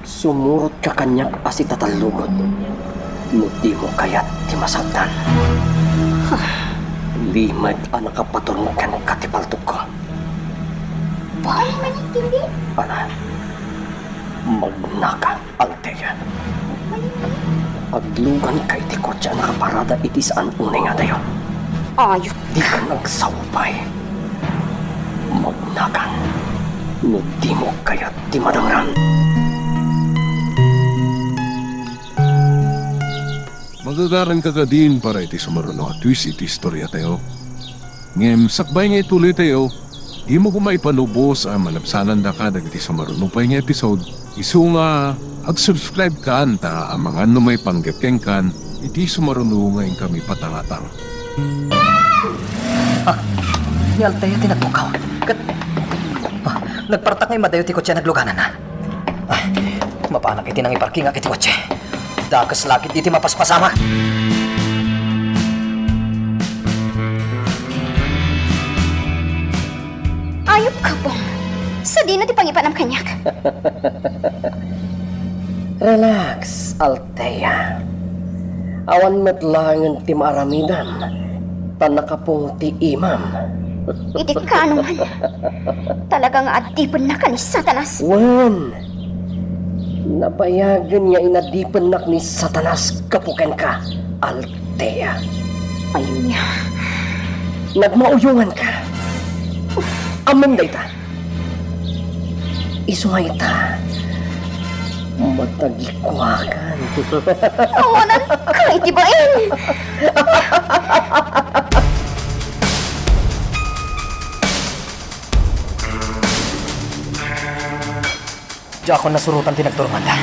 sumurot ka kanya as itatalugod. Di mo kayat ti masagdan. Limad ang nakapaturungan katipaltog ko. Paano man intindi? Ana, magnaka, Althea. Aglugan kay ti kotse ang nakaparada iti saan unay nga tayo. Ayot. Di ka nagsawpay. Magnakan. No di mo kayat ti madangran. Magagaran ka ka din para iti sumaruno at twist iti istorya tayo. Ngem, sakbay nga ituloy tayo, di mo kumaipanubos ang malapsanan da ka iti sumaruno pa nga episode. Isu nga, ag-subscribe ka anta ang mga ano may panggapkeng kan, iti sumaruno ngayon kami patangatang. Ni Althea tinagbukaw. Nagpartak ngay madayo ti kotse nagluganan na. Mapanak iti nang iparking iti kotse. Dakas lakit iti mapaspasama. Ayop ka po. Sa di na ti pangipan ang kanyak. Relax, Althea. Awan metlangan ti maaramidan. Tanakapong ti imam. Iti ka ano man. Talagang adipon na ka ni Satanas. Wan! Napayagan niya inadipan nak ni Satanas kapuken ka, Althea. Ayun niya. Nagmauyungan ka. Among dayta. Isungay ta. Matagikwakan. Awanan ka itibain. Diya ako nasurutan tinagturungan da.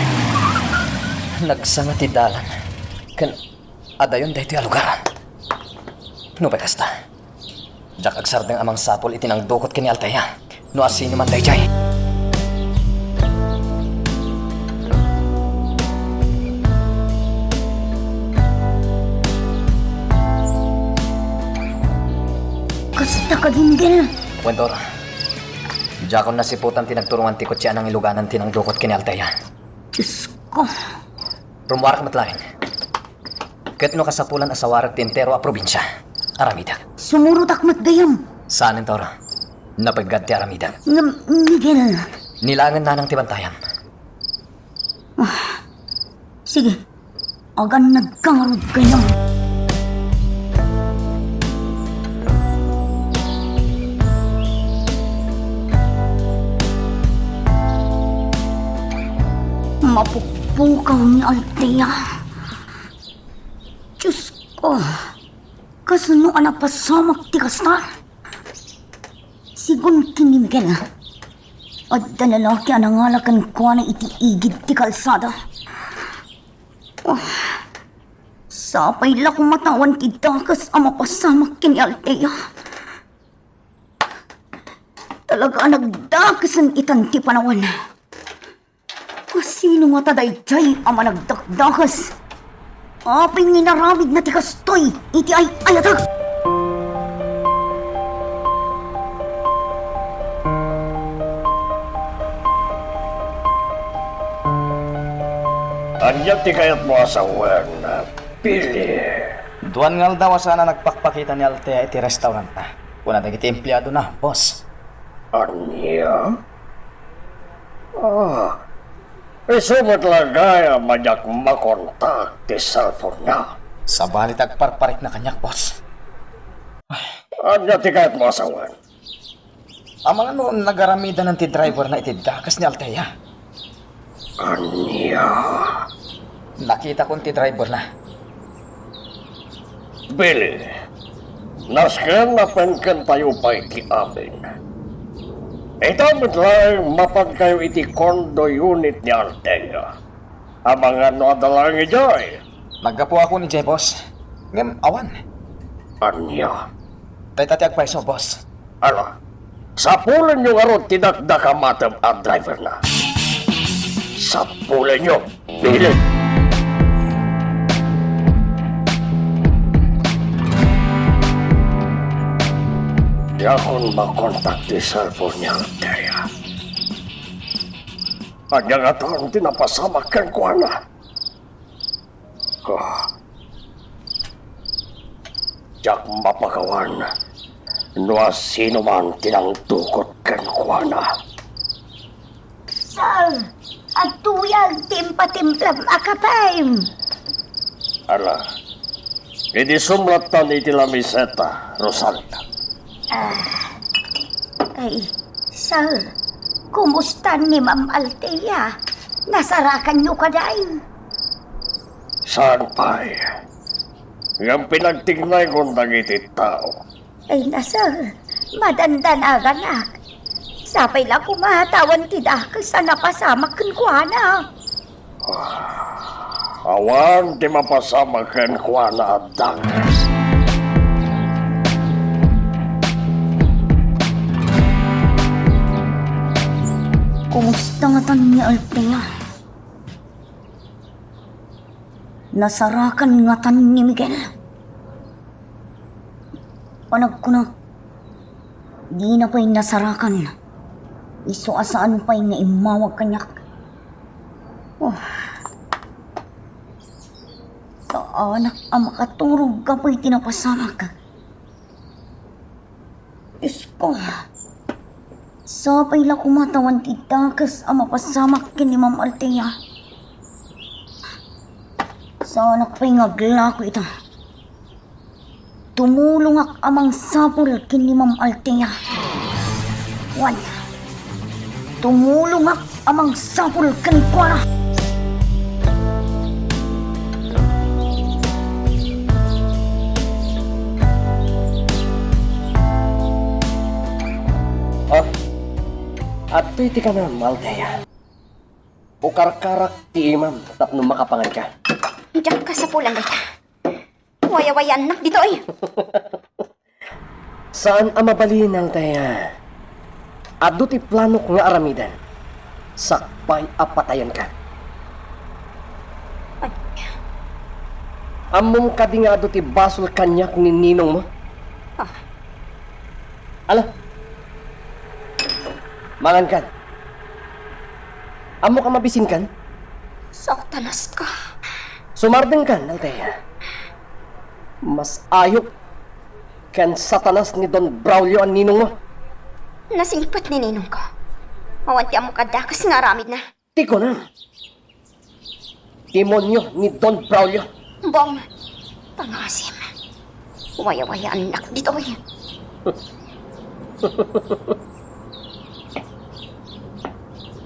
Nagsanga ti dalan. Kan adayon dahi ti alugaran. No pa kasta. Diyak agsardeng amang sapol itinang dukot kini Althea. No asino man dahi jay. Kasta ka din, Gil. Wentor, Diakon na siputan tinagturungan ti kutsi anang iluganan tinang dukot kini Altea. Diyos ko. Rumuwarak matlain. Ket no kasapulan asawarak tintero a probinsya. Aramidak. Sumurot akmat gayam. Saan ang toro? Napagad ti Aramidak. Miguel. Nilangan na ng tibantayam. Sige. Agan nagkangarod gayam. Mapupukaw ni Altea. Diyos ko. Kasano na pasamak ti kastar? Sigun kini Miguel. At dalalaki ang nangalakan ko na itiigid ti kalsada. Sapay la kung matawan ti dakas ang mapasamak kini Altea. Talaga nagdakas ang itan ti panawan. Sino nga tadayjay ang managdakdakas? Apay nginaramid na tikastoy, iti ay ayatag! Anyan ti kayat mo asawan na Billy. Duan ngal daw sana nagpakpakita ni Altea iti restaurant na. Kuna dagiti empleyado na, boss. Anya? Isumat lagay ang manyak makontak ti cellphone niya. Sa balit agparparik na kanyak, boss. Anya ti kayat mo asawan? Ang mga noon nagaramida ng ti driver na iti dakas ni Altea. Anya? Nakita kong ti driver na. Billy, nasken na penken tayo pa iti amin. Ito lang mapan kayo iti condo unit ni Altea. Ang mga nadalang ijoy. Naggapo ako ni Jay, boss. Ngem, awan. Anya? Tay tatiag pa iso, boss. Ala, sapulan nyo nga tinakdaka matam ang driver na. Sapulan nyo, Billy. Di akong makontak di cellphone niya, Altea. Anya nga taon tinapasamakan ko na. Diyak mapagawan. No sino man tinangtukot kan ko na. Sal, at tuyag timpa-timplam akapay. Ala, hindi sumlatan iti lamiseta, Rosalia. Ay, Sal, kumusta ni Ma'am Altea? Nasarakan niyo ka daing. Saan pa'y? Ngam pinagtignay kong dagiti tao. Ay, Sal, madandanagan na. Sapay lang kumatawan ti dakas sa napasamak ko na. Awan di mapasamakan ko na at dagas. Kumusta nga tan ni Altea? Nasarakan nga tan ni Miguel. Panag ko na, di na pa'y nasarakan. Iso asaan pa'y naimawag kanyak. Sa anak ang makaturog ka pa'y tinapasamak. Diyos ko, sapay la kumatawan ti dakas ang mapasamak kin ni Ma'am Altea. Sa anak pa'y ngaglako ito. Tumulong ak amang sapul kin ni Ma'am Altea. Wan, tumulong ak amang sapul kin ko na. At iti ka na, Altea. Ukar-karak ti imam tapno makapangan ka. Diyak ka sa pulang gaya. Waya-wayan na dito ay. Saan ang mabalin, Altea? Ado ti plano ko nga aramidan. Sakpay apatayan ka. Among kadi nga ado ti basol kanyak ni ninong mo. Ala, Mangan kan. Amo ka mabisin kan? Saktanas ka. Sumardeng kan, Althea. Mas ayok kan satanas ni Don Braulio ang ninong mo. Nasingpat ni ninong ko. Mawanti mo kadakas nga ramid na. Tiko na. Demonyo ni Don Braulio. Bong, pangasim. Waya-waya anak dito eh.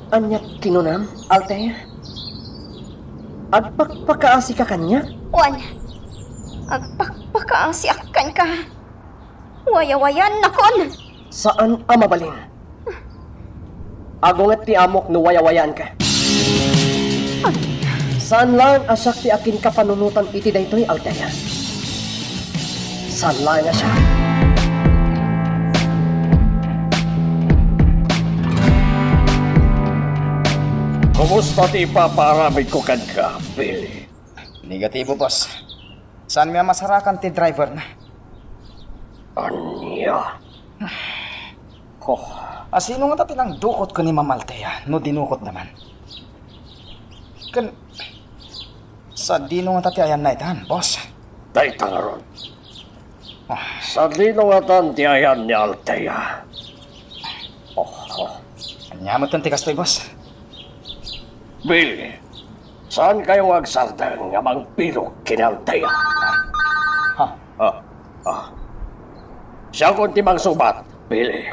Anyat kinunam, Althea. Agpakpakaasi ka kanya? Juan, agpakpakaasiakan ka. Waya-waya nakon. Saan ang mabalin? Agungat ti amok no wayawayaan ka. Saan lang asak ti akin kapanunutan iti daytoy, Althea? Saan lang asya? Kumusta ti ipaparamid ko kan ka, Billy? Negatibo, boss. Saan may masarakan ti driver na? Anya? Sino nga tatinang dukot ko ni Ma'am Althea, no dinukot naman? Sa dino nga tati ayan na itan, boss. Day tangaron. Sa dinungatan ti ayan ni Althea. Anyamot ng tikas to'y, boss. Billy, saan kayo agsardang nga magpilog kina Althea? Siya kung ti magsubat, Billy.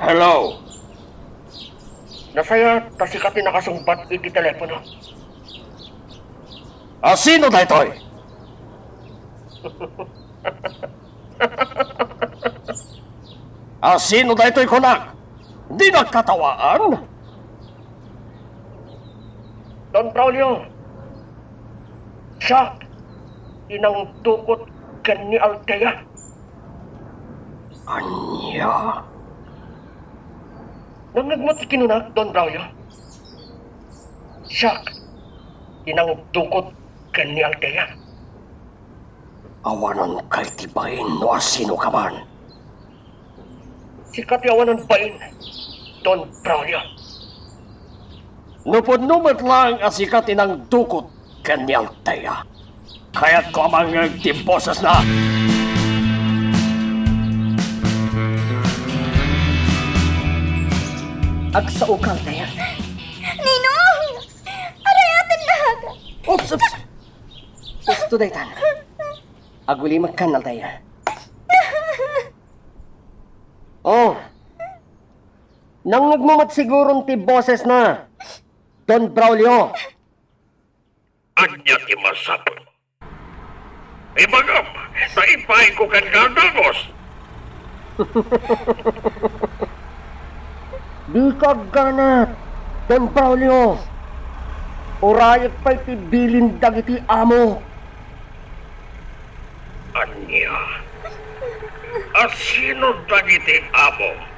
Hello? Nasaya, tasikatin nakasumbat iti telepono. Sino na ito'y? Sino na ito'y kunak? Di nagkatawaan? Don Braulio, siya, inang dukot kan ni Althea. Anya? Nangagmat kinunak, Don Braulio. Siya, inang dukot kan ni Althea. Awanan kay tibain no sino ka man. Sikat awanan bain, Don Braulio. Nupod numat lang asikat inang dukot kan ni Althea. Kaya't ko amang nagtibosas na. Agsao ka, Althea. Ninong! Aray atin lahat! Oops! Gusto daytan. Agulimak kan, Althea. Nang nagmumat sigurong ti boses na, Don Braulio. Anya ti masapon. Ibagam, naipay ko kan gagagos. Di ka ganat, Don Braulio. Urayag pa'y tibilin dagiti amo. Anya? Sino dagiti amo?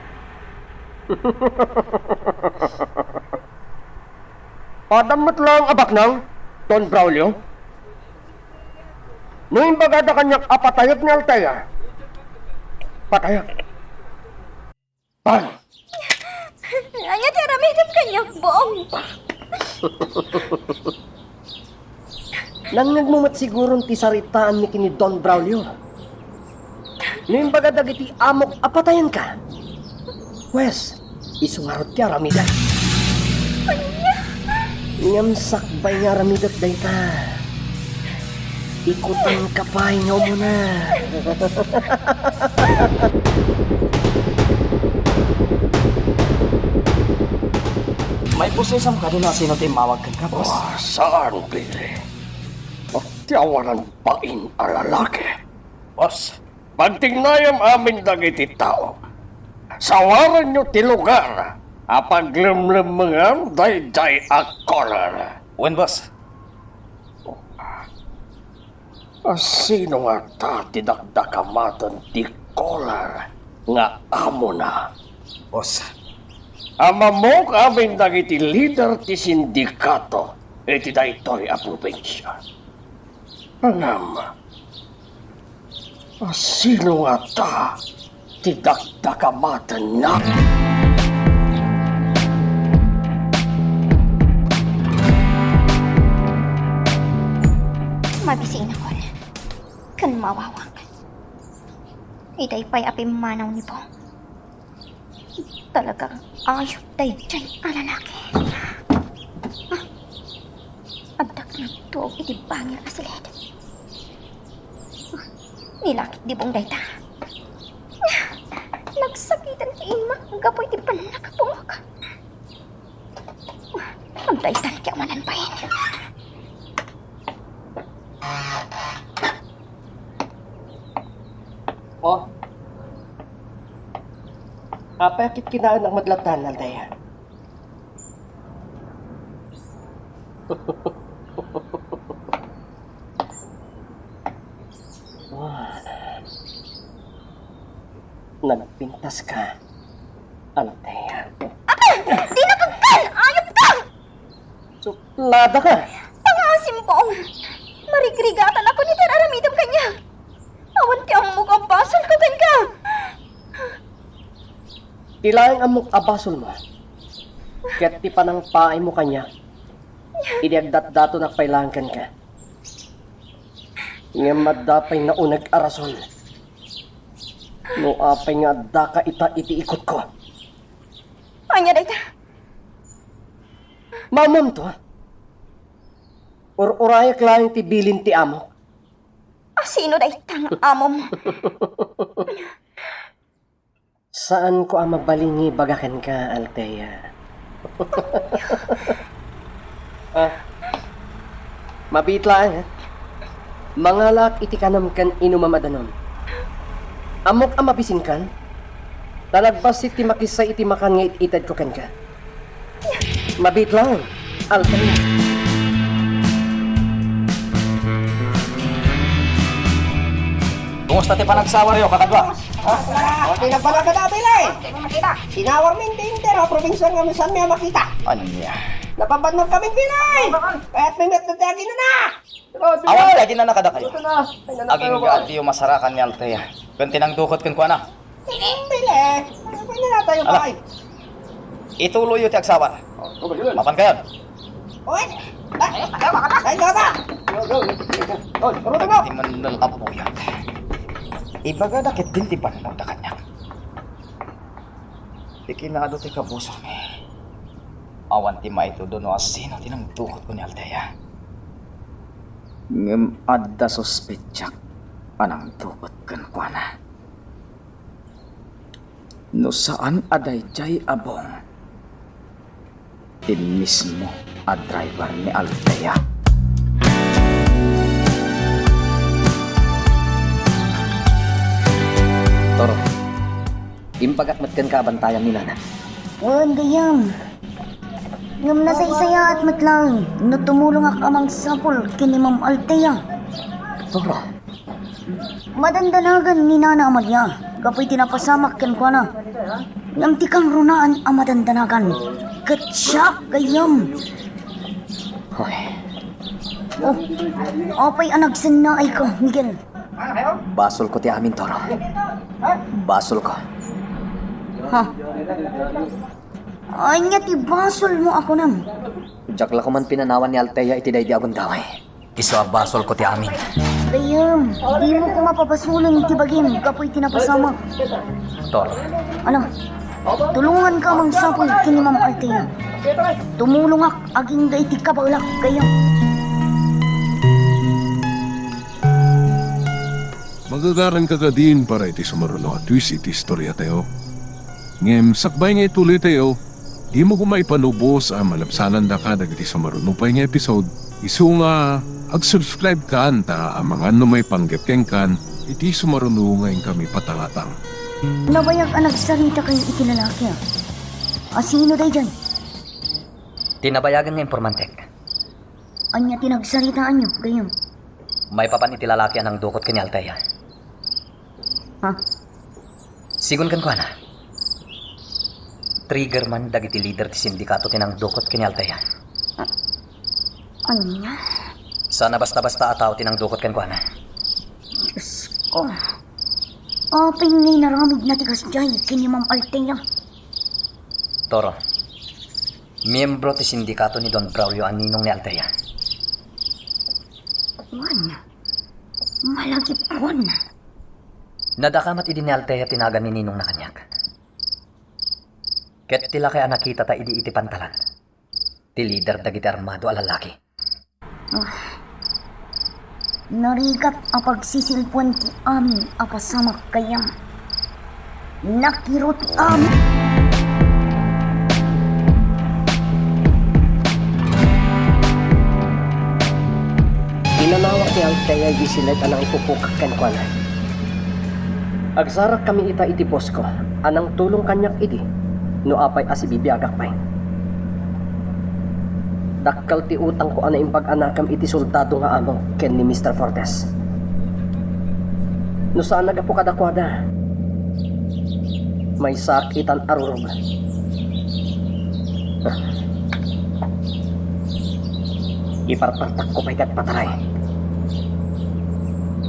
Padamat lang abak nang, Don Braulio. Noong bagada kanyak apatayag ni Althea. Patayag. Pan! Anya tiramidam kanyak bong. Nang nagmumat sigurong ti saritaan ni kini Don Braulio. Noong bagada iti amok apatayan ka. Wes, isungarot ka ramidat. Ngam sakbay nga ramidat day ta. Ikutan ka pa, hingaw mo na. May posesam ka doon na sino tayo mawag ka, boss. Saan, Billy? Magtiawanan pain ang lalaki. Boss, Pagtingnayam amin dagiti tao. Sawaran nyo ti lugar. Apaglemlemengam day akolar. when, boss? Sino nga ta tinagdakamatan ti kolar nga amo na? Boss, Amamok amin dagiti leader ti sindikato iti daytoy a probinsya. Angam, sino nga ta ti dakdakamatan na? Mabisiin ako na. Kan mawawang. Iday pa'y api manaw ni po. Talagang ayot day dyan ang lalaki. Abdak na tuog iti bangir asilid. Nilakit di bong day ta. Nagsakitan ti ima, gapoy ti panakapungok. Ang daytan kaya mananpayin. Oh. Apakit kinaan ang madlatan ng daya? Nagpintas ka, Althea. Di nakagkal! Ayop ka! Suplada ka! Pangasim poong! Marigrigatan ako ni Tararamidam kanya! Awan ti ang mukha basal ka ka! Tilaing amok abasol mo. Ket ti panang paay mo kanya. Idiagdat-dato nakpailangan ka. Nga madapay na unag arason. No apay nga daka ita iti ikot ko. Anya dayta? Mamam to. Urayak lang ti bilin ti amok. Sino daytang amom? Saan ko ang mabalingi bagakan ka, Althea? Mabitlaan, ha? Mangalak iti kanam kan inumamadanon. Amok ang mabisin kan? Talagbas iti makisa iti makan nga itad ko kan ka. Mabitlaan, Althea. Kumusta ti panagsawar yo, kakadwa? Okay na pala ka dati lang Sinawar min tinter o probinsya nga saan may makita. Anya? Napabadnog kaming Pinay! Kaya't may metodagi na na! Awan lagi na nakada kayo. Aging gaati yung masarakan ni Althea. Kung tinangdukot kan kuana. Pili! Pili na tayo ba? Ituloy yung ti agsawar. Mapan kayo. Uy! Ay, gaba! Pagkati man nalapoyan. Ibaga dakit din ti pananaw da kanya. Di kinado ti kabuso ni. Awan ti maito doon o sino tinangdukot ko ni Althea. Ngem adda sospetsak anang tukot kan kuana. No saan aday jay abong. Din mismo a driver ni Althea. Toro, impagakmat kan kabantayan ni Nana. Wan gayam. Ngam na sa isaya at matlang, no tumulong ak amang sapol kini Ma'am Althea. Toro, Madandanagan ni Nana Amalia, kapoy tinapasamak kan kuana. Ngam tikang runaan ang madandanagan. Gatsa gayam. hoy, Oh, apay anagsan na ay ka, Miguel. basol ko ti amin, Toro. Basol ko. Ha? Anya ti basol mo ako nam. Jakla ko man pinanawan ni Althea iti day di agundaway. Iso a basol ko ti amin. Gayam, di mo ko mapapasulan ti bagim, kapoy tinapasamak. Toro, Ano? Tulungan ka mang sapol kini Ma'am Althea. Tumulong ak aging da iti kabaulak gayam. Magagaran ka din para iti sumaruno at twist iti istorya tayo. Ngem, sakbay nga ituloy tayo, di mo kumay panubos ang malabsanan da ka dagiti sumaruno pa nga episode. Isu nga, ag-subscribe ka anta ang mga may panggapkeng kan, iti sumaruno ngayon kami patalatang. Nabayag ang nagsalita kayo ikilalaki. Sino day dyan? tinabayagan nga impormantek. Anya tinagsalitaan nyo, gayam. May papan iti lalaki ang dukot kini Althea. Ha? Sigun kan ko na. Trigger man dagiti leader ti sindikato tinang dukot kini Althea. Anya? Sana basta-basta ataw tinangdukot kan kuana. Diyos ko. Aping ngay naramid na tigas jay kini Ma'am Althea. Toro, miyembro ti sindikato ni Don Braulio ang ninong ni Althea. Juan, malagip Juan. Nadakamat idi ni Althea tinagan ni ninong na kanyak. Ket tila kaya nakita ta idi iti pantalan. Ti leader dagiti armado a lalaki. Narigat a pagsisilpuan ti amin a pasamak kayam. Nakirot amin. Inanawak ni Althea gisilet anang ipupukak kan kuana. Agsarak kami ita iti boss ko, anang tulong kanyak iti, no apay asibibiyagak pay. Dakkal ti utang ko ana impag anakam iti soldado nga amo ken ni Mr. Fortes. No saan nagapu kadakwada? May sakitan arurog. Iparpartak ko pa'y pataray.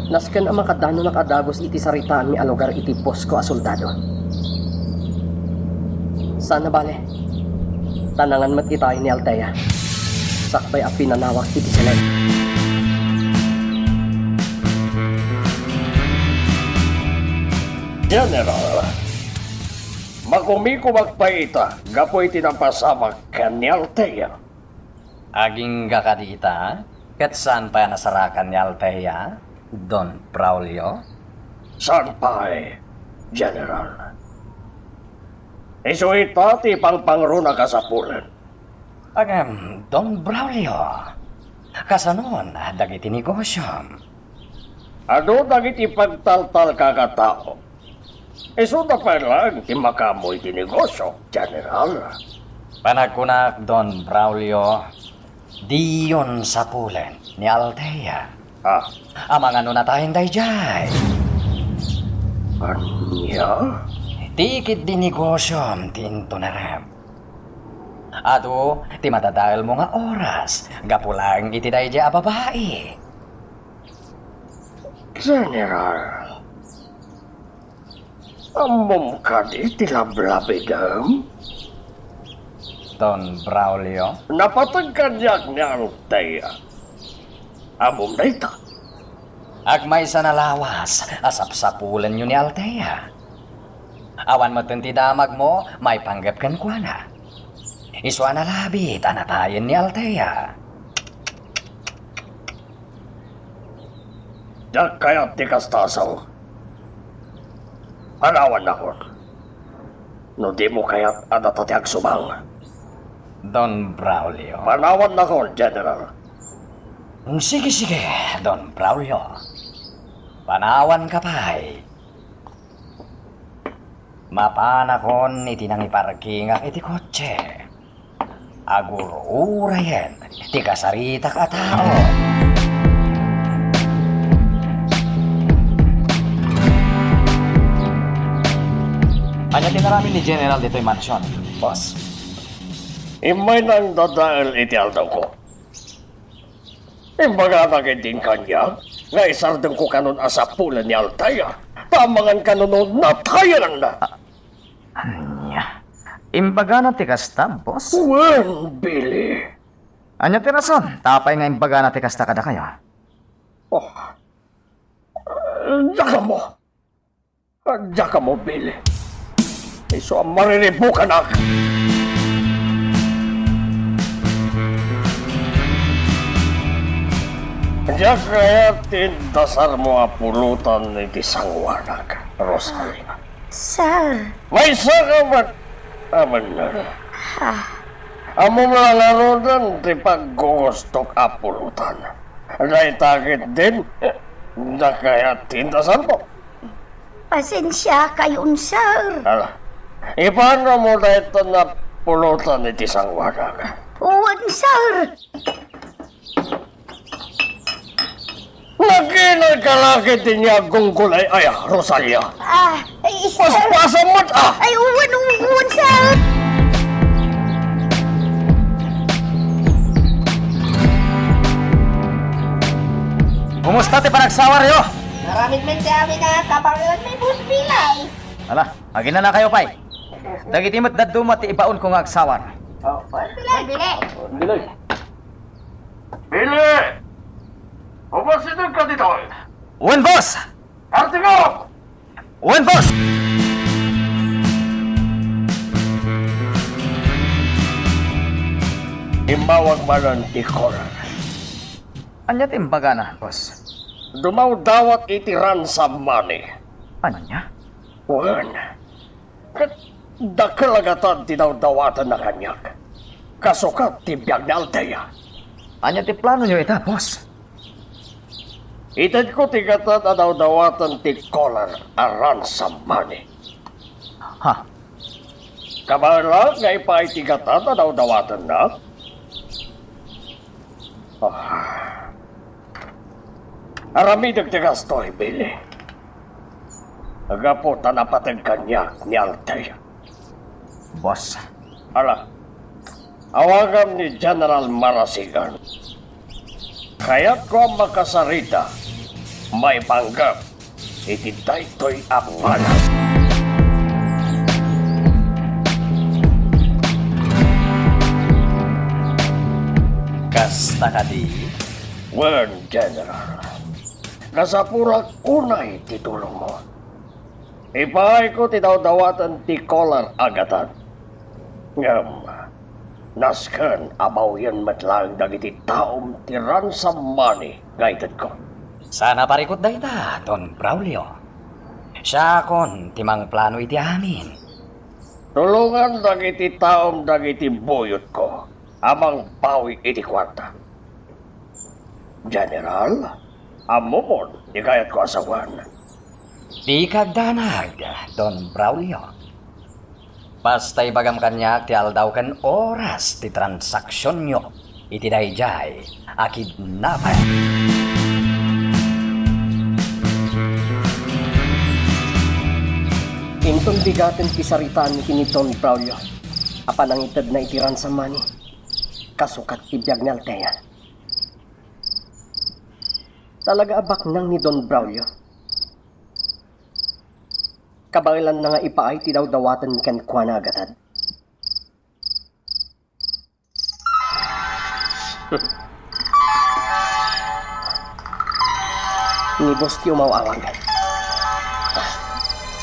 Nasken ang makadano nakadagos iti saritaan mi alugar iti posko a soldado. Sana bale, tanangan mat itay ni Althea. Sakbay a pinanawak iti silay. General, magumikumak pa ita, gapoy tinapasamak kan ni Althea. Aging kakadita, ket saan pa nasarakan ni Althea, Don Braulio? Saan pa General? Iso ita ti pangpangruna kasapulan. Agam, Don Braulio, kasanon, dagiti negosyo. Ano dagiti pagtaltal kakatao? Iso na pa lang ti makamoy ti negosyo, General. Panagkunak, Don Braulio, diyon sa pulen ni Althea. Amang ano na tayong dayjay. Anya? Tikit di negosyo, tinto na ram. Ado, ti matadahil mo nga oras, gapulang iti dayjay a babae. General, amom ka di tilablabidam? Don Braulio, Napatagkanyak ni Althea. Amom na ita. agmay sa nalawas, asapsapulan nyo ni Althea. Awan mo ti damag mo, may panggap kan kuana. Iswa na labit, anatayin ni Althea. Dak kaya ti kastasaw. Anawan ako. No di mo kaya anatati agsumang. Don Braulio. Panawan na ko, General. Sige, sige, Don Braulio. Panawan ka pa'y. Mapanakon iti nang iparking iti kotse. Agur-urayen, ti kasarita ka tao. Anya tinaramin ni General dito'y mansyon, boss. Imay nang dadaal iti aldaw ko. Imbaga nagitin kanya, nga isardeng ko kanon asapulan ni Althea. Tamangan kanon na tayo na. Anya, imbaga na ti kasta, boss. Wen, Billy. Anya ti rason, tapay nga imbaga na ti kasta kada kayo. Daka mo, Billy. Iso ang mariribukan ak. Diyak kaya tindasar mo apulutan ni Tisangwanag, Rosalia. Sir, May sakamat. Aman na. Amo malalarodan ti paggugustok apulutan. Dahil takit din, na kaya tindasar mo. pasensya kayon, sir. Ala, ipano mo na ito na pulutan ni Tisangwanag? Uwan, sir. Naginag ka lagi din niya gulay ay Rosalia. Sir. Paspasa mo Ay, uwan, sir. Kumusta ti panagsawar yo? Maraming may sabi na kapangilan may bus bilay. Ala, agi na kayo, pay. Dagiti mo't daduma ti ibaon ko nga agsawar. Bilay. Bili! Umasinag ka dito! Uwan, boss! Artigo! Uwan, boss! Imbawag manon ikoran. Anya timbaga na, boss? Dumaw dawat itiran sa money. Anya? Wan. Dakalagatan tinawdawatan na kanyak. Kasukat tibiyag na Altea. Anya ti plano nyo ita, boss? Itad ko tigatan na dawdawatan ti collar aran sa money. Ha? Kabala nga ipaitigatan na dawdawatan na. Arami dagdagas to'y Billy. Agapo tanapatag kanya ni Altea. Boss, Ala, awagan ni General Marasigan. Kaya't ko ang makasarita, may panggap, itintay to'y apanan. kasta ka di. Wen, General. Kasapurak unay titulong mo. Ipahay ko tinawdawatan ti collar agatan. Ngam, naskan abaw yan matlang dagiti taom tiran sa money guided ko. Sana parikot da ita, Don Braulio. Siya kon, timang plano iti amin. Tulungan dagiti taom dagiti buyot ko. Amang pawi iti kwarta. General, amomon, di kayat ko asawan. Di kagdanag, Don Braulio. Basta ibagam kanya ti aldaw kan oras ti transaksyon nyo. Iti dayjay, akid napay. Intong bigaten kisaritaan ni Don Braulio. Apan ang itad na itiran sa money. Kasukat tibiyag ni Altea. Talaga abak nang ni Don Braulio. Kabangilan na nga ipaay tidawdawatan ni Kankwana agatad. Ni Boss ti umawawag.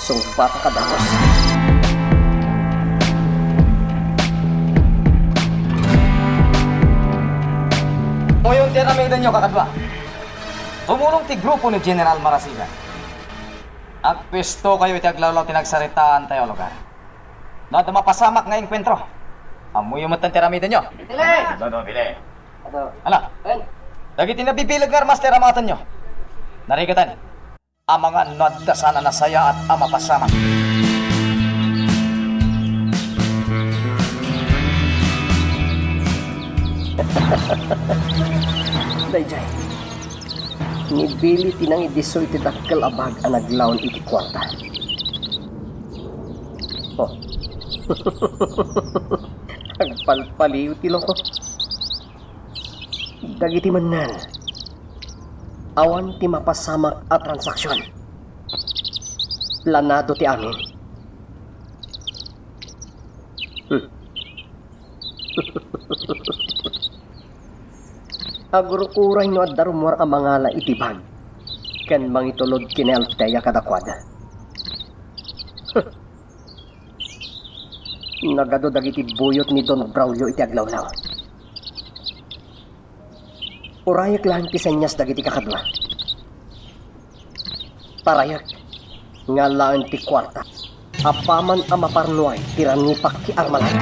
Sumbata ka damos. Ngayon tinamidan nyo kakadwa. Tumulong ti grupo ni General Marasigan. At pwesto kayo iti aglawlaw tinagsaritaan tayo lugar. Na mapasamak nga enkwentro. Amoy yung matang tiramidan nyo. Bile! Ala, dagiti nabibilag nga armas tiramatan nyo. Narigatan, ang mga nadasana na saya at ang mapasamak. Dayjay. Ni Billy tinang idisoy ti dakkel abag ang naglaon iti kwarta. Oh. Agpalpaliw ti loko. Dagiti manan. Awan ti mapasamak at transaksyon. Planado ti amin. Agurukuray no at darumor ang mga la itibag. Ken mangitulod kini Altea kadakwada. Nagado dagiti buyot ni Don Braulio iti aglawlaw. Urayak lang ti senyas dagiti kakadwa. Parayak nga laan ti kwarta. Apaman ang maparnuay tirangipak ti armalay.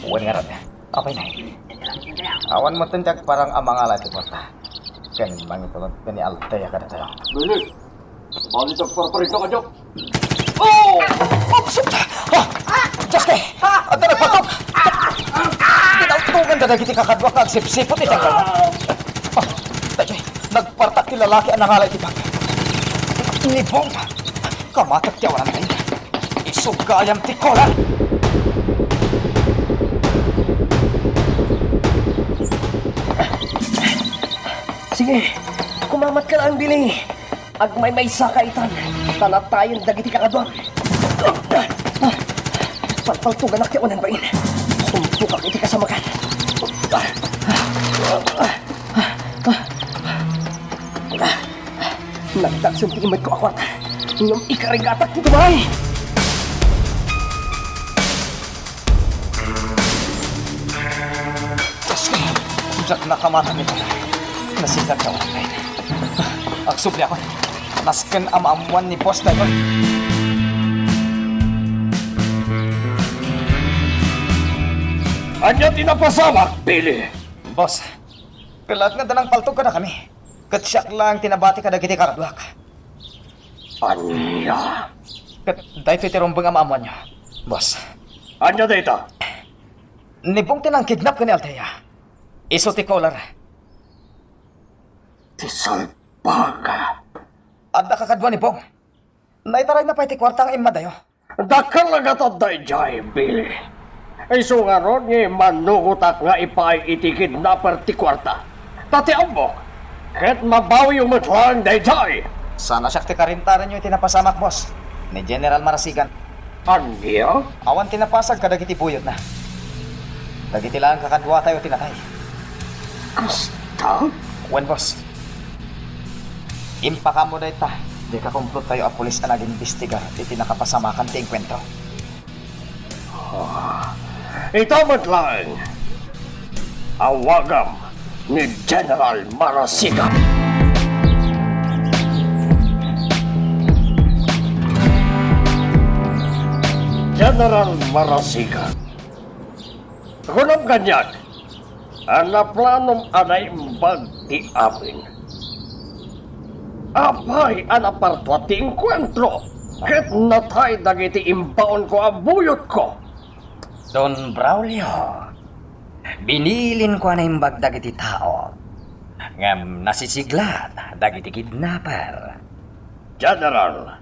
Uwan nga rin. Okay na. Awan mo tindag parang amangala ti kwarta. Ken mangitulod ka ni Altea kada tayo. Bili! Balik ang parparito ka, Jok! Oh! Magsumta! Diyos kay! At nagpatok! Pinautungan ka na kiti kakadwa ka agsipsipot itang kalma. Dajay, nagpartak ti lalaki ang nangalay ti bag. Nibong! Kamatak ti awalan kayo. Isugayam ti Kolar! Sige, kumamat ka lang, Billy. Agmay may sakaitan. Tanat tayong dagiti kakadwan. Palpaltugan ak ti unan bain. Sumpukak iti kasamakan. Nagdagsong ti imad ko akwat. Ngam ikarigatak ti tumay. Jack nakamata nito. Nasilag ka online. Agsubli ako. Nasken amamuan ni Boss Diamond. Anya tinapasamak, Billy? Boss, kalat nga danang paltog ka na kami. Katsyak lang tinabati ka dagiti karadwak. Anya? Kat dahil ito itirumbang amamuan niyo. Boss, Anya data? nibong tinang kidnap ka ni Althea. Iso ti Kolar. Tisalpaga. Adda kakadwa ni Bong. Naitaray na pa iti kwartang imadayo. Dakal lagatad dayjay, Billy. Ay sungaron nga manugutak nga ipay iti kidnapper ti kwarta. Tati ambok, ket mabawi yung matlang dayjay. Sana siya ti karintaran niyo tinapasamak, boss. Ni General Marasigan. Anya? Awan tinapasag ka dagiti buyot na. Dagiti lang kakadwa tayo tinatay. Kasta? Wen, boss. Impaka mo na ita. Di ka kumplot tayo a pulis na nag-imbestigar. Iti nakapasamakan ti kwento. Ito matlang. Awagam ni General Marasigan. General Marasigan. Kunong ganyan, ang naplanom anay imbag ti amin. Apay, anapartwa ti inkwentro, ket natay dagiti imbaon ko ang buyot ko. Don Braulio, binilin ko na imbag dagiti tao. Ngam nasisiglat dagiti kidnapper. General,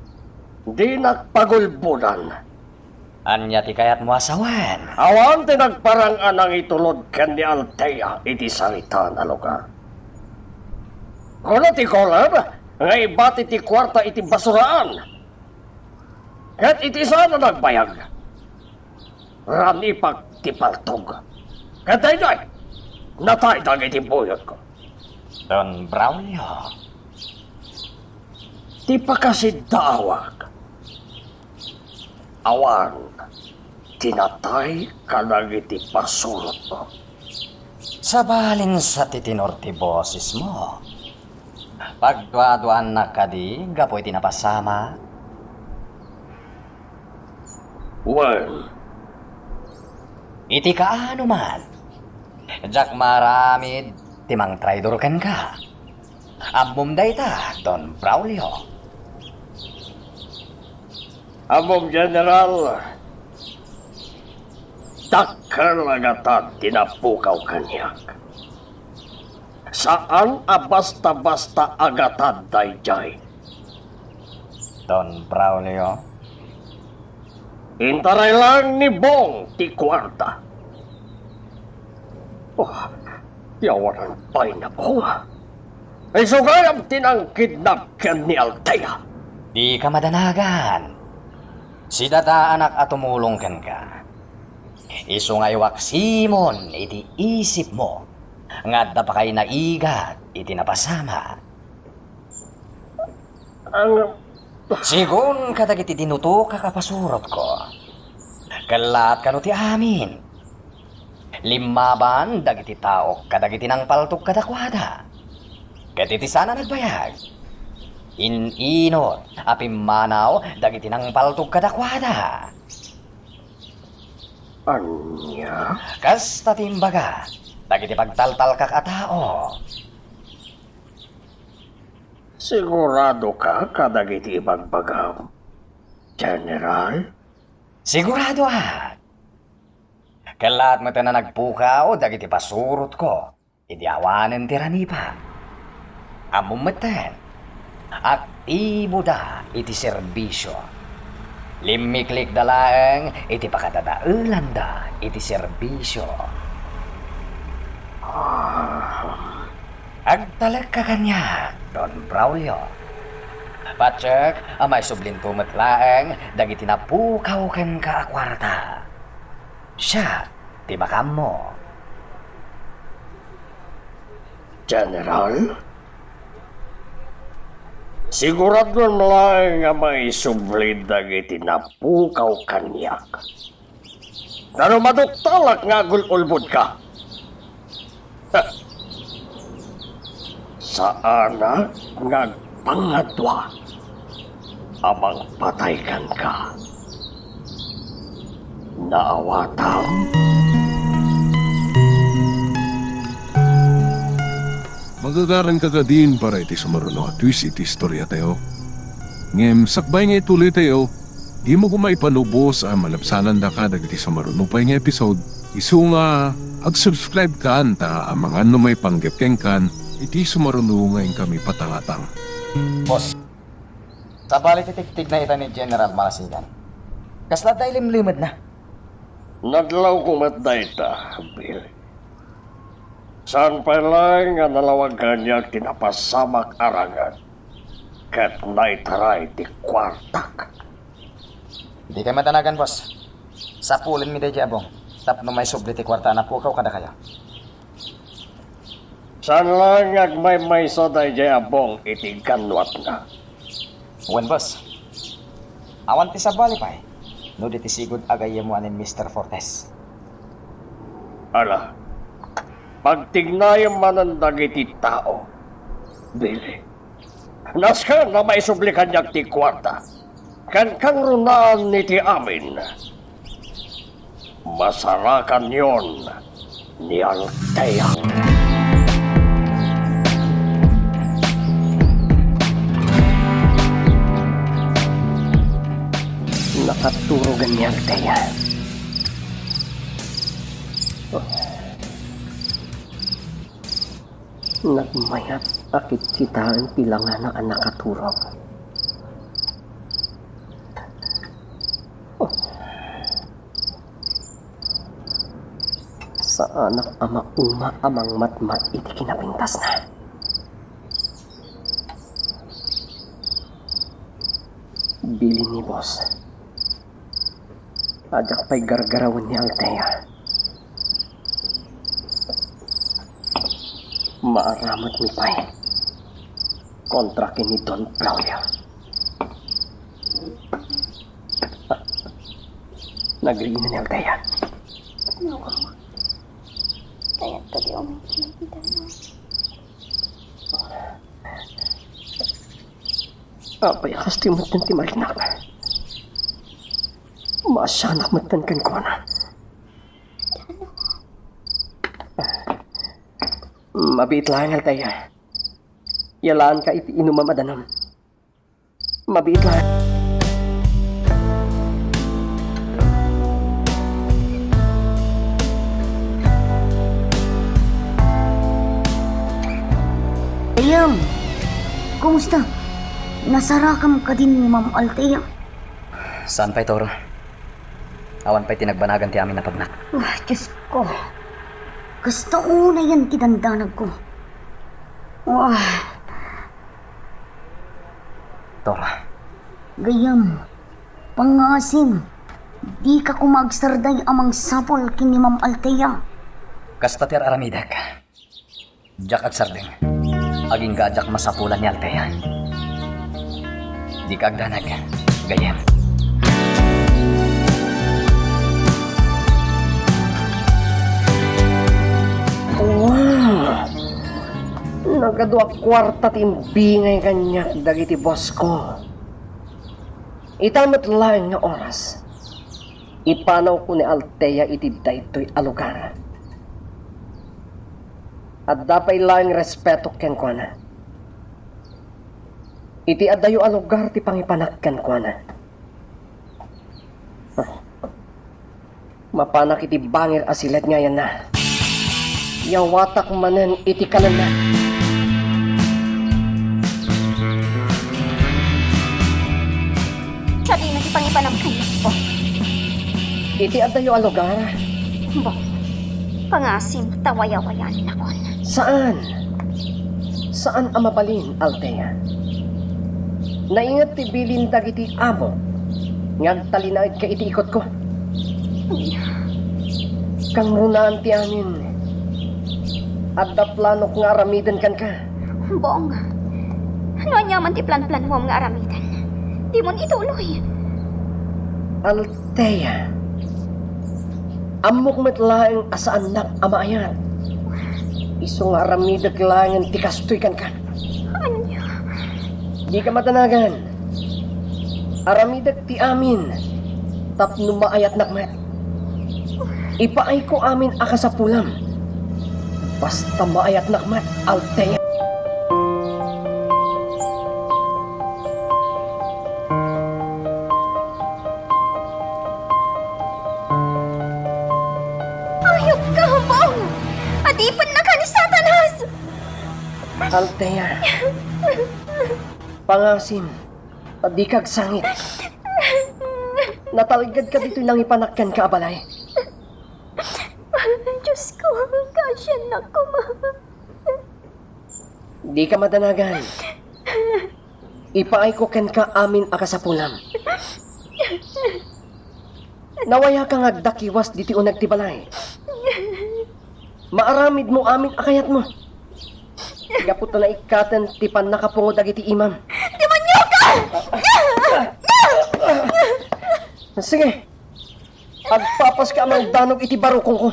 di nagpagulbunan. Anya ti kayat mo asawan. Awan tinagparang anang itulod ken ni Althea iti salita na lugar. Kuno ti Kolar, nga ibati ti kwarta iti basuraan. Ket iti sana nagbayag. Ranipag ti paltog. Ket dayjay, natay dag iti buyot ko. Don Braulio, Ti pa kasi dawag. Awan, tinatay ka iti pasulot mo. sabalin sa titinor ti boses mo. Pagduaduan na kadi, gapoy tinapasama. Well, Iti kaano man. Jack maramid, timang traidor ken ka. Amom dayta, Don Braulio. amom General, dakkel agatan tinapukaw kanyak. Saan basta-basta agatan dayjay? Don Braulio. Intaray lang ni Bong ti kwarta. Oh, yawanan pa'y na Bong. Ay sugayam tinang kidnap ken ni Althea. Di ka madanagan. Si dada anak at tumulong ken ka. Iso nga iwak Simon, iti isip mo. Nga pa kay naigat, iti napasama. Ang Sigun kadag iti dinuto kakapasurot ko. Kalat kano ti amin. Limaban dagiti tao kadag iti nang paltok kadakwada. Ket iti sana nagbayag. Inot apimanaw dagiti nang paltok kadakwada. anya? Kasta timbaga dagiti pagtaltal kakatao. Sigurado ka kadagiti ibagbagam, General? Sigurado at. Kalat mo na nagpukaw dagiti pasurot ko. Idi awanen ti ranipa. Amumeten. Aktibo da iti serbisyo. Limiklik dalaeng iti pakadadaulan da iti serbisyo. Agtalag ka kanya, Don Braulio. Patsek, amay sublin tumatlaeng dagiti napukaw ken ka akwarta. Siya, ti bakam mo. General? Sigurado lang nga may sublid dagiti napukaw kanyak. Pero maduktalak nga gululbod ka. Saana nga pangatwa amang pataykan ka. Naawatam? Magagaran ka din para iti sumaruno at twist iti istorya tayo. Ngem, sakbay nga ituloy tayo, di mo kumay panubos ang malapsanan da ka dagiti sumaruno pa nga episode. Isu nga, ag-subscribe ka anta ang mga ano may panggepkeng kan, iti sumaruno ngayon kami patangatang. Boss, sa bali titik-tik na ita ni General Malasigan. Kasla dahil limlimad na. Nadlaw kumatday ta, Bill. Saan pa lang nga nalawagan niya tinapasamak arangan. Kat naitaray ti kwartak. Di kayo matanagan, boss. Sa pulin mi day abong. Tapno may subli ti kwarta na pukaw kada kayo. Saan lang may soday jay abong iti kanwat na. Wen, boss. Awan ti sa bali pa eh. No di ti sigod agay mo anin Mr. Fortes. Ala, pagtignayan man ang dagiti tao, Billy, naskan na may sublikan niya ti kwarta, kan kang runaan ni ti amin. Masarakan yon ni Althea. Nakaturogan ni Althea. Nagmayat akit kita ang pilangan ng anak katurog. Sa anak ama uma amang matmat iti kinapintas na. Bili ni boss. Ajak pa'y gargarawan ni Althea. Maaramat mi pa'y kontrakin ni Don Braulio. Nag-agree na ni Althea. Kaya tadi omong kita na. Apay akas timot ng timalinak. Maasanak matangkan ko na. Mabit lang, Althea. Yalaan ka iti inumamadanam. Mabit lang. Ayam, kumusta? Nasarakam ka din ni Ma'am Althea. Saan pa'y toro? Awan pa'y tinagbanagan ti amin na pagnak. Diyos ko. Gusto una yan tinandanag ko. Toro, Gayam, pangasim, di ka kumagsarday amang sapol kini Ma'am Althea. kasta ti aramidak. Jak at sardeng. Aging gajak masapulan ni Althea. Di kagdanag. Gayem. Wow! Nagadwa kwarta timbingay kanya dagiti boss ko. Itamat lang nga oras. Ipanaw ko ni Althea iti daytoy alugar. At dapay lang respeto ken ko na. Iti adayo alugar ti pangipanakkan ko na. Mapanak iti bangir asilet nga yan na. Yawatak manen iti kanan na. Sabi na si ang ipanamkanya. Iti adayo a lugar. Bong, pangasim, tawaya-wayan nakon. Saan? Saan ang mabalin, Althea? Naingat ti bilin dagiti amo. Ngagtalinaid ka iti ikot ko. Kang runaan ti amin. Adda planok nga aramidan kan ka. Bong, ano niya man ti plan-plan mo nga aramitan? Di mo ituloy. Althea. Amok metlaeng asaan nak amaayat. Iso nga aramidag langan ti kastoy kan ka. Anya? Di ka matanagan. Aramidag ti amin. Tapno maayat nakmet. Ipaay ko amin akasapulam. Basta maayat nakmet, Althea. Ayok ka, Bong! Adipan na ka ni Satanas! Althea. Pangasim. Di kag sangit. Nataligad ka dito nang ipanakyan ka, abalay. Diyos ko, kasya na ko, ma. Di ka madanagan. Ipaay ko ken ka amin akasapulam. Nawaya ka ngagdakiwas diti unag ti balay. Maaramid mo amin akayat mo. Gapot na ikatan ti pan nakapungod dagiti imam. Demonyo ka! Sige. Agpapas ka amang danog iti barukong ko.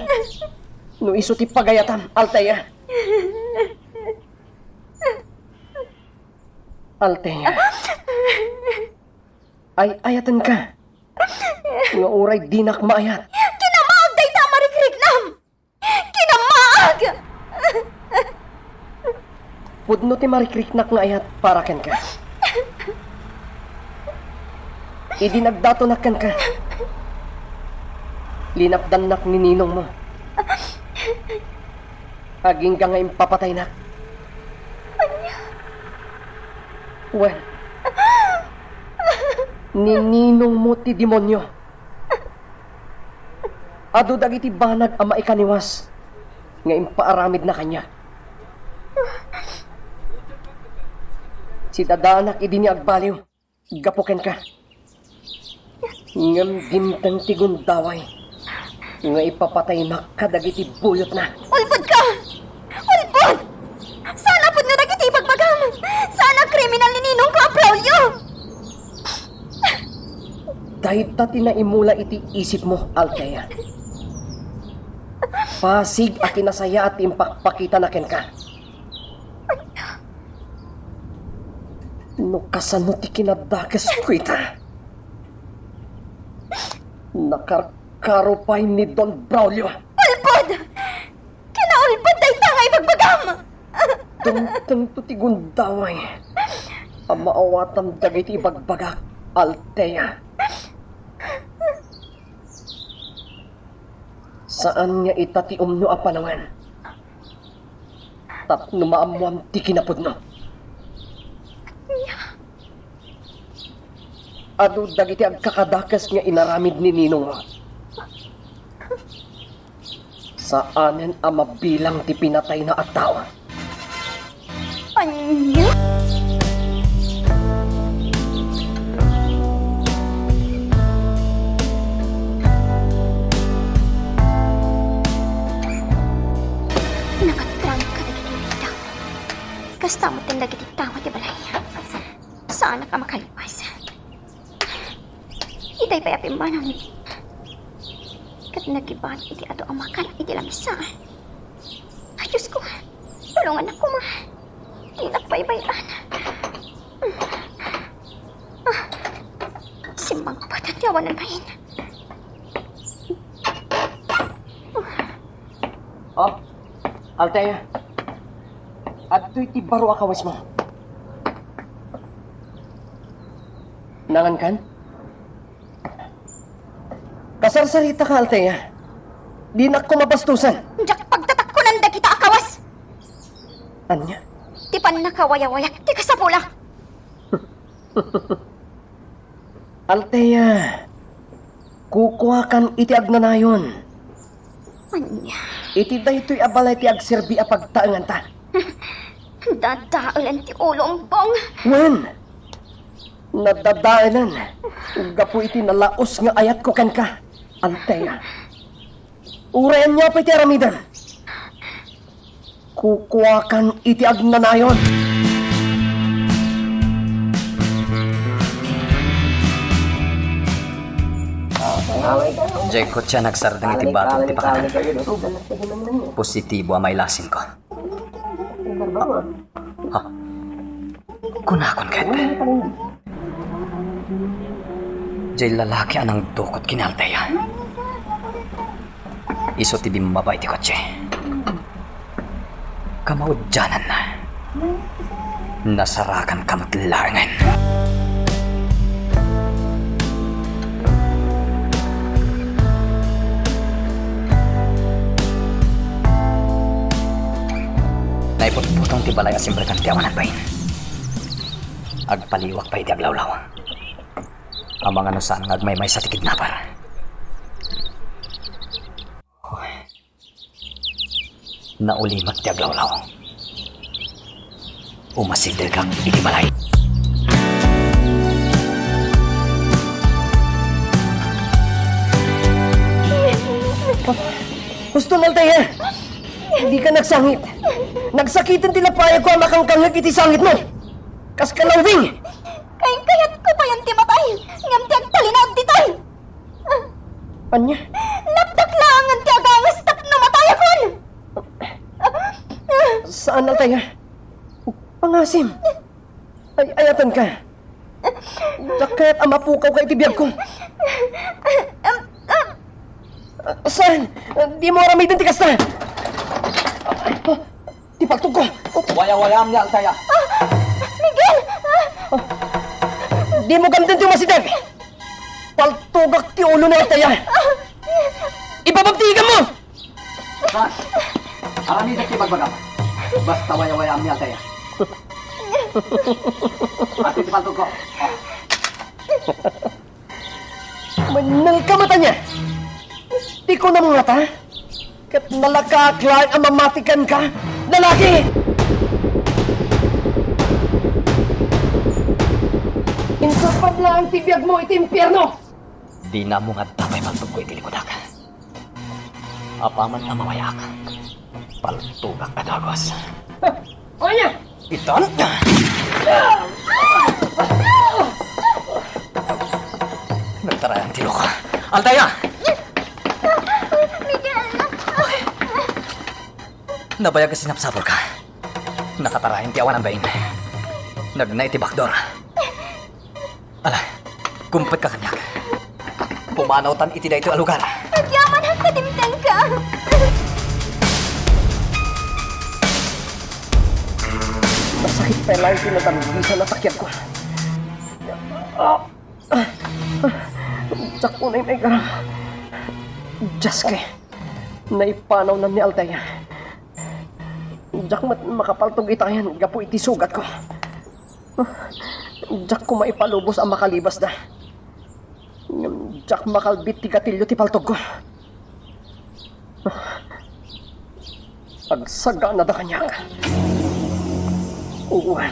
No iso ti pagayatam, Althea. Althea. Ay ayatan ka. Nga oray dinak maayat. Kinamaag day ta marikriknam! Kinamaag! Pudno ti marikriknak nga ayat para ken ka. Idinagdatonak ken ka. Linapdanak ni ninong mo. Aging ka nga impapatay na. Well, nininong mo ti demonyo. Ado dagiti banag ang maikaniwas nga impaaramid na kanya. Si dadanak idi ni agbaliw, gapuken ka. Ngam gintang ti gundaway, nga ipapatay na kadagiti buyot na. Ulpod ka! Ulpod! Sana po nga nagitibag-bagam! Sana kriminal ni Ninong ko ang Braulio! Dahil tati na imula iti isip mo, Althea. Pasig a kinasaya at impakpakita na ken ka. No kasano ti kinadagas ko ita. Nakarkarupay ni Don Braulio. Ulpod! Kinaulpod day tangay bagbagam! Tungtang to ti gundaway. Ang maawatam dagiti ibagbagak, Althea. Saan nga itati umno a panangan? Tapno maamuam ti kinapudno. Ado dagiti agkakadakas nga inaramid ni ninong mo. Saanen ang mabilang ti pinatay na at tao? Anya? Nakatrang ka dagiti tao. Kasta mo tin dagiti tao ti balay. Saan ka makalipas? Itay payapin ba nang kat nagiban iti ato ang makan iti lamisaan. Ay, Diyos ko, tulungan ako, ma. Di nagbaybayan. Simbang patatiawan ng bahin. Oh, Althea. Adto'y ti baro akawis mo. Nangan kan? Kasarsarita ka, Althea. Di na ko mabastusan. Diyak pagtatak ko nanda kita akawas. Anya? Di pa nakawaya-waya, di ka sa pula. Althea, kukuha kan iti agnanayon. Anya, Iti daytoy abalay ti agserbi a pagtaengan ta. dadaulan ti ulong bong. Wen, nadadaanan. Gapo iti nalaos nga ayat ko kan ka, Althea. Urayan niya pa iti aramidan. Kukuha kan iti agnanayon. Jay ko siya nagsardang iti batong ti pakanan. Positibo ang may lasin ko. Ha? Kunakon kat. Jay lalaki anang dukot kinaltaya. Iso ti bimbaba iti kotse. Kamaudyanan na. Nasarakan kamot langan. Naipot-putong ti balay asim berkan ti awanan bayin. Agpaliwak pa iti aglawlaw. Ang mga nusaan nga agmay-may sa tikid napar. Naulimat ti aglawlaw. Umasigdagak iti balay. Gusto na, Althea. Hindi ka nagsangit. Nagsakitan tila paya ko ang makangkangag iti sangit mo. Kas kalawing. Kayat ko pa yan ti matay. Ngam ti agtalinag ti tay. Anya? Napdaklangan ti agangas tapno matay akon. Saan, Althea? Pangasim. Ay, ayatan ka. Dakayat ang mapukaw ka itibiyag ko. Saan? Di mo aramidan ti kasta. Di pagtog ko. Waya-wayam niya, Althea. Miguel! Di mo gamdan ti masidag. Paltugak ti ulo na, Althea. Ibababtigan mo! Saan? Aramidak ti bagbagam. Basta waya-wayam niya, Althea. At iti paltog ko. Manang ka mata niya. Di ko na mga ta. Kat nalakaklaan ang mamatikan ka. Lalaki! Insapad lang ang tibiyag mo iti impyerno. Di na mo nga damay paltog ko iti likodak. Apaman nga mawayak. Paltugak ka dagos. O niya! Iton! Nagtarayan tilo ka. Althea! Nabayag ka sinapsapor ka. Nakatarayan ti awan ang bain. Nagnay ti bakdor. Ala, kumpet ka kanyak. Pumanaw tan iti da ito alugar. Agyaman ang kadimtang ka. Masakit pa lang tinatanggisan na takyan ko. Tsak ko na yung garang. Diyas kay. Naipanaw na ni Althea. Diyak makapaltog itayan, gapo iti sugat ko. Diyak ko maipalubos ang makalibas na. Diyak makalbit ti gatilyo ti paltog ko. Agsaga na da kanyak. Uwan.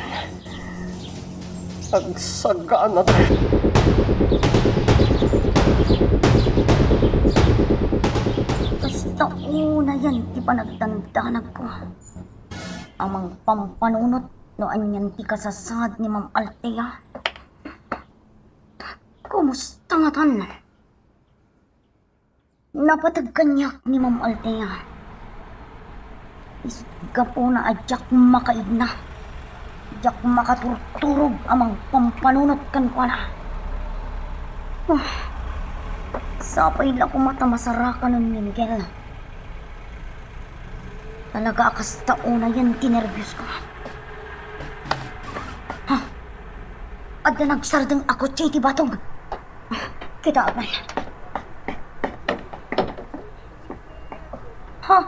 Agsaga na da. Basta una yan, di pa nagdandanag ko. Amang pampanunot no anyan ti kasasad ni Ma'am Althea. Kumusta nga tan? Napatag kanyak ni Ma'am Althea. Isga po na adyak makaigna. Adyak makaturturog amang pampanunot kan pala. Sapay lang kumata masarakan nun ni Miguel. Talaga akas tauna yan tinervyos ko. Ha? At na nagsardang ako siya iti batong. Kita abay. Ha?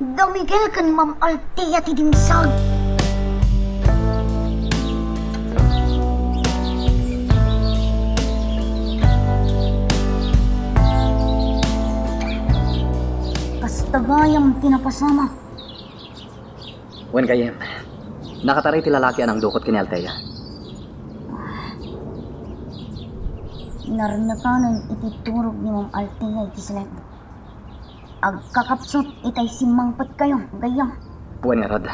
Da Miguel kan Ma'am Althea ti dimsag. agayam tinapasama. Wen kayem, nakataray ti lalaki ang dukot kini Altea. Narnakanan iti turog ni Ma'am Altea iti silem. Agkakapsot itay simangpat kayo, gayam. Wen nga rad.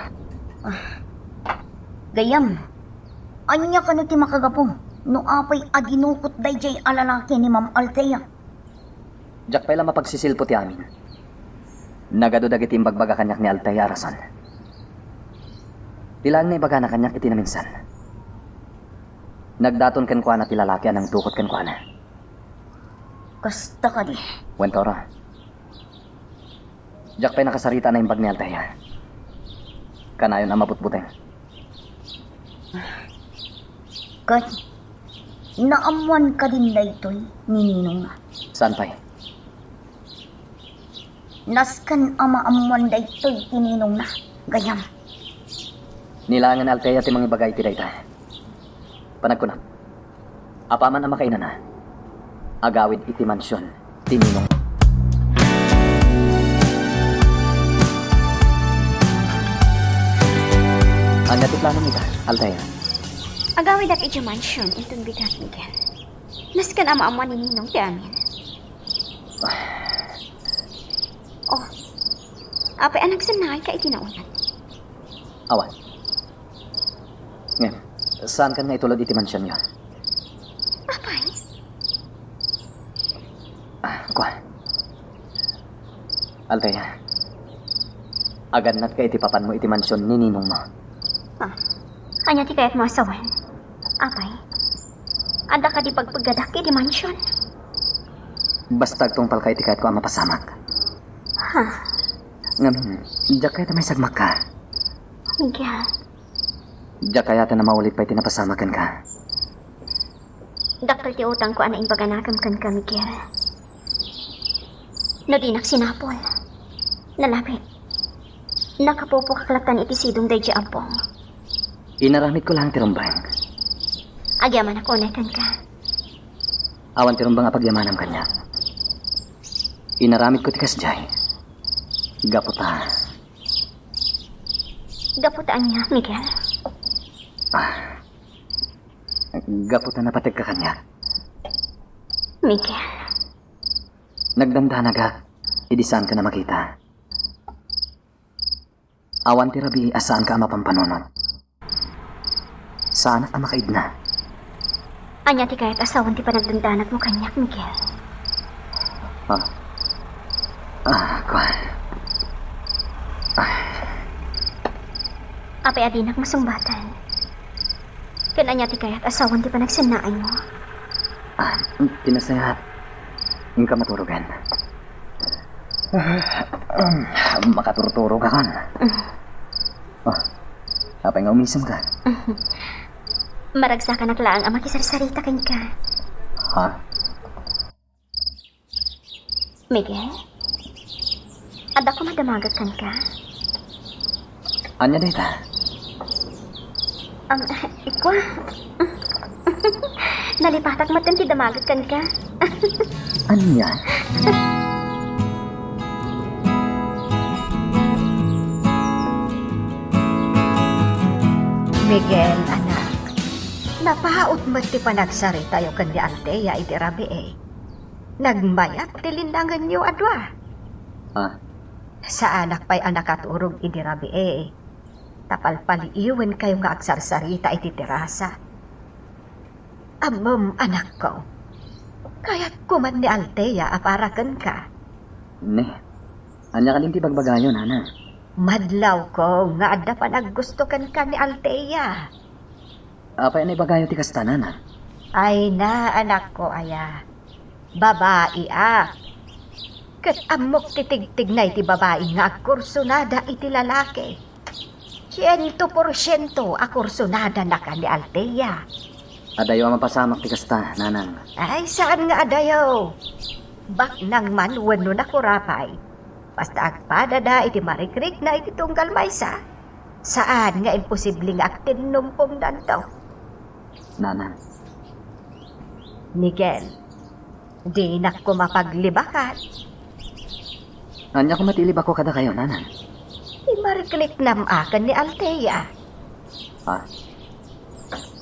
Gayam, anya ka na ti makagapong, no apay aginukot dayjay alalaki ni Ma'am Altea. Jak pala mapagsisilpo ti amin. Nagado dagiti imbagbaga kanyak ni Altea arasan. Tilaan na ibaga na kanyak iti naminsan. Nagdaton ken kuana ti lalaki anang dukot ken kuana. Kasta ka di. Wentora. Jak pa'y nakasarita na imbag ni Altea. Kanayon ang mabutbuteng. Kat, naamuan ka din daytoy ni Ninong na. Saan pa'y? Naskan ama amuan daytoy ti Ninong na, gayam. Nilangan Altea ti mga ibagay ti dayta. Panagkunat. Apaman ang makainan na. Agawid iti mansyon ti Ninong. Anya ti plano nita, Altea? Agawid at iti mansion intong bigat, Miguel. Naskan ama-ama ni Ninong ti amin. Oh, apay anak sanay ka itinaunan. Awan. Ngayon, saan ka nga itulad iti mansyon yun? Apay? Kuha. Altea. Aganat ka iti papan mo iti mansyon ni Ninong mo. Kanya ti kaya't masawan. Apay? Ada ka di pagpagadak iti mansion? Bastag tungpal ka iti kahit ko ang mapasamak. Ngamin, diyak kaya may sagmak ka. Miguel, Diyak kaya na maulit pa iti napasamakan ka. daktal ti utang ko ana imbaganakam kan ka, Miguel. No dinak sinapol. Nalapit. Nakapopo kaklatan iti sidong day di ampong. Inaramit ko lang tirumbang. Agyaman ako nekan ka. Awan tirumbang apagyamanam kanya. Inaramit ko ti kasjay. Gaputa. Gaputaan niya, Miguel. Gaputa na patig ka kanya. Miguel. Nagdamdanaga, idisan ka na makita. Awan ti rabi asaan ka mapampanunot. Saan ka makaid na? Anya ti kahit asawan ti panagdandanag mo kanyak, Miguel. Kuha. Apay adinak mo sumbatan. Kan anya ti kahit asawan ti panagsanaan mo. Tinasayat. Yung ka maturugan. Makaturturo ka kan. Apay nga umisam ka. Maragsa ka naklaang ang makisarsarita kan ka. Miguel? Ada ko madamagat kan ka? Anya dita? Ikwa? Nalipatak matan ti damagat kan ka? Anya? Miguel, anak. Napahaot mo ti panagsari tayo kan di Altea iti rabi eh. Nagmayat ti lindangan niyo adwa. Sa anak pa'y anak at urog iti rabi eh. Tapalpaliiwan kayo nga agsarsarita iti terasa. Amom, anak ko. Kaya't kuman ni Altea aparakan ka. Ne, anya ka din ti bagbagayon, Hana. Madlaw ko nga adda pa naggustukan ka ni Altea. Apay na ibagayo ti kastanan, Ay na, anak ko, aya. Babae, Kat amok titigtig na iti babae nga akursunada iti lalaki. 100% akursunada na ka ni Altea. Adayo ang mapasamak ti kasta, nanang. Ay, saan nga adayo? Bak nang man wano na kurapay. Basta agpadada iti marikrik na iti tunggal maysa. Saan nga imposibleng aktin numpong danto? Nanang. Miguel, di na ko mapaglibakat. Anya ko matilib ako kada kayo, nanan. Imariklik nam akan ni Althea. Ha?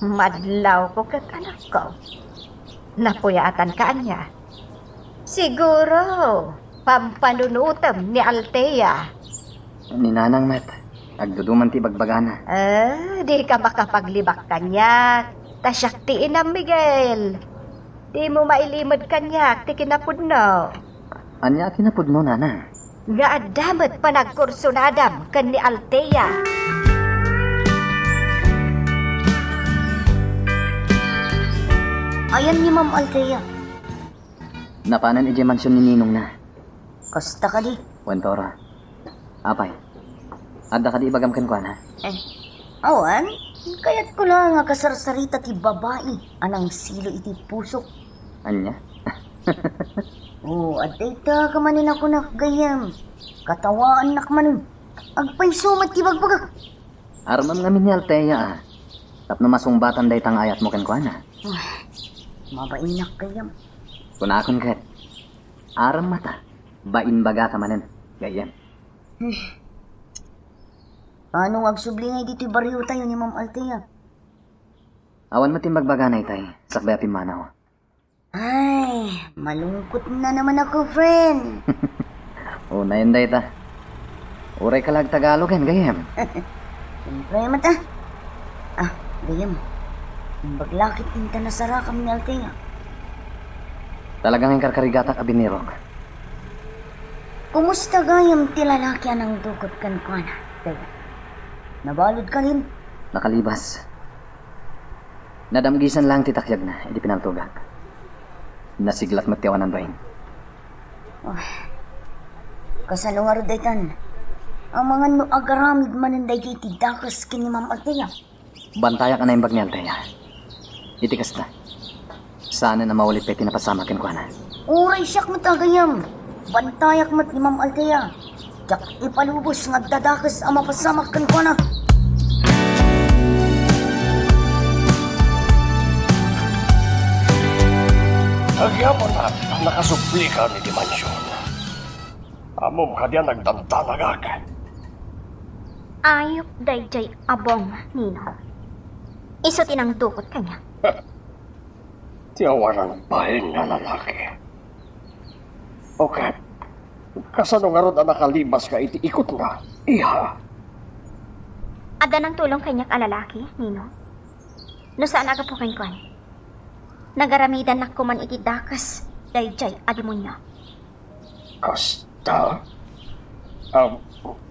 Madlaw ko kat anak ko. Napuyatan ka niya. Siguro, pampanunutam ni Althea. Ni nanang met. Agduduman ti bagbagana. Di ka makapaglibak kanyak. Tasyak ti inam, Miguel. Di mo mailimod kanyak, ti kinapudno. Anya kinapudno, nanang. Nga adamat panagkursunadam kan ni Althea. Ayan ni Ma'am Althea. Napanan ije mansyon ni Ninong na. Kasta ka di. Wentoro. Apay. Adda ka di ibagam kan kuan ha? Awan, kaya't ko lang nga kasarsarita ti babae. Anang silo iti pusok. Anya? Aday ta ka manin ako nakagayam. Katawaan nak manin. Agpaysumat ti bagbagak. Armam ngamin ni Althea ah. Tapno masungbatan day tang ayat mo kan kuan ha? Mabainak kayam. Kunakon kat. Aram mata. Bain baga ka manen. Gayam. Paano agsublingay dito'y baryo tayo ni Ma'am Althea? Awan matimbag baga na itay. Sakbay apim manaw. Ay, malungkot na naman ako, friend. Na yun day ta. Uray kalag Tagalog yan, gayam. Siyempre, mata. Gayam. Ang baglakit din ta na sarakam ni Althea. Talagang yung karkarigatak abinirok. Kumusta gayam ti lalaki anang dukot kan ko na? Kaya, nabalod ka rin. Nakalibas. Nadamgisan lang titakyag na, hindi pinaltugak. Nasiglat magtiyawanan bahin. Kasalungarod daytan. Ang mga no agaramid mananday kay tidakas kini Ma'am Althea. Bantayak na yung bag ni Althea. Itikas na. Sana na maulit pa tinapasama kin ko na. Uray siyak matagayam. Bantayak mat ni Ma'am Althea. Jak ipalubos nga dadakas ang mapasamak kan ko na. Nagyapon na ang nakasupli ka ni Dimansyon. Amom ka diyan nagdantanagag. Ayop dayjay abong, Nino. Iso tinang dukot kanya. Tiyawaran bahin na lalaki. Okay. Kasano nga ron ang nakalibas ka iti ikot na, iha? Ada ng tulong kanyak alalaki, Nino. No saan aga po kang kwan? Nagaramidan na kuman iti dakas, dayjay adimonyo. Kasta?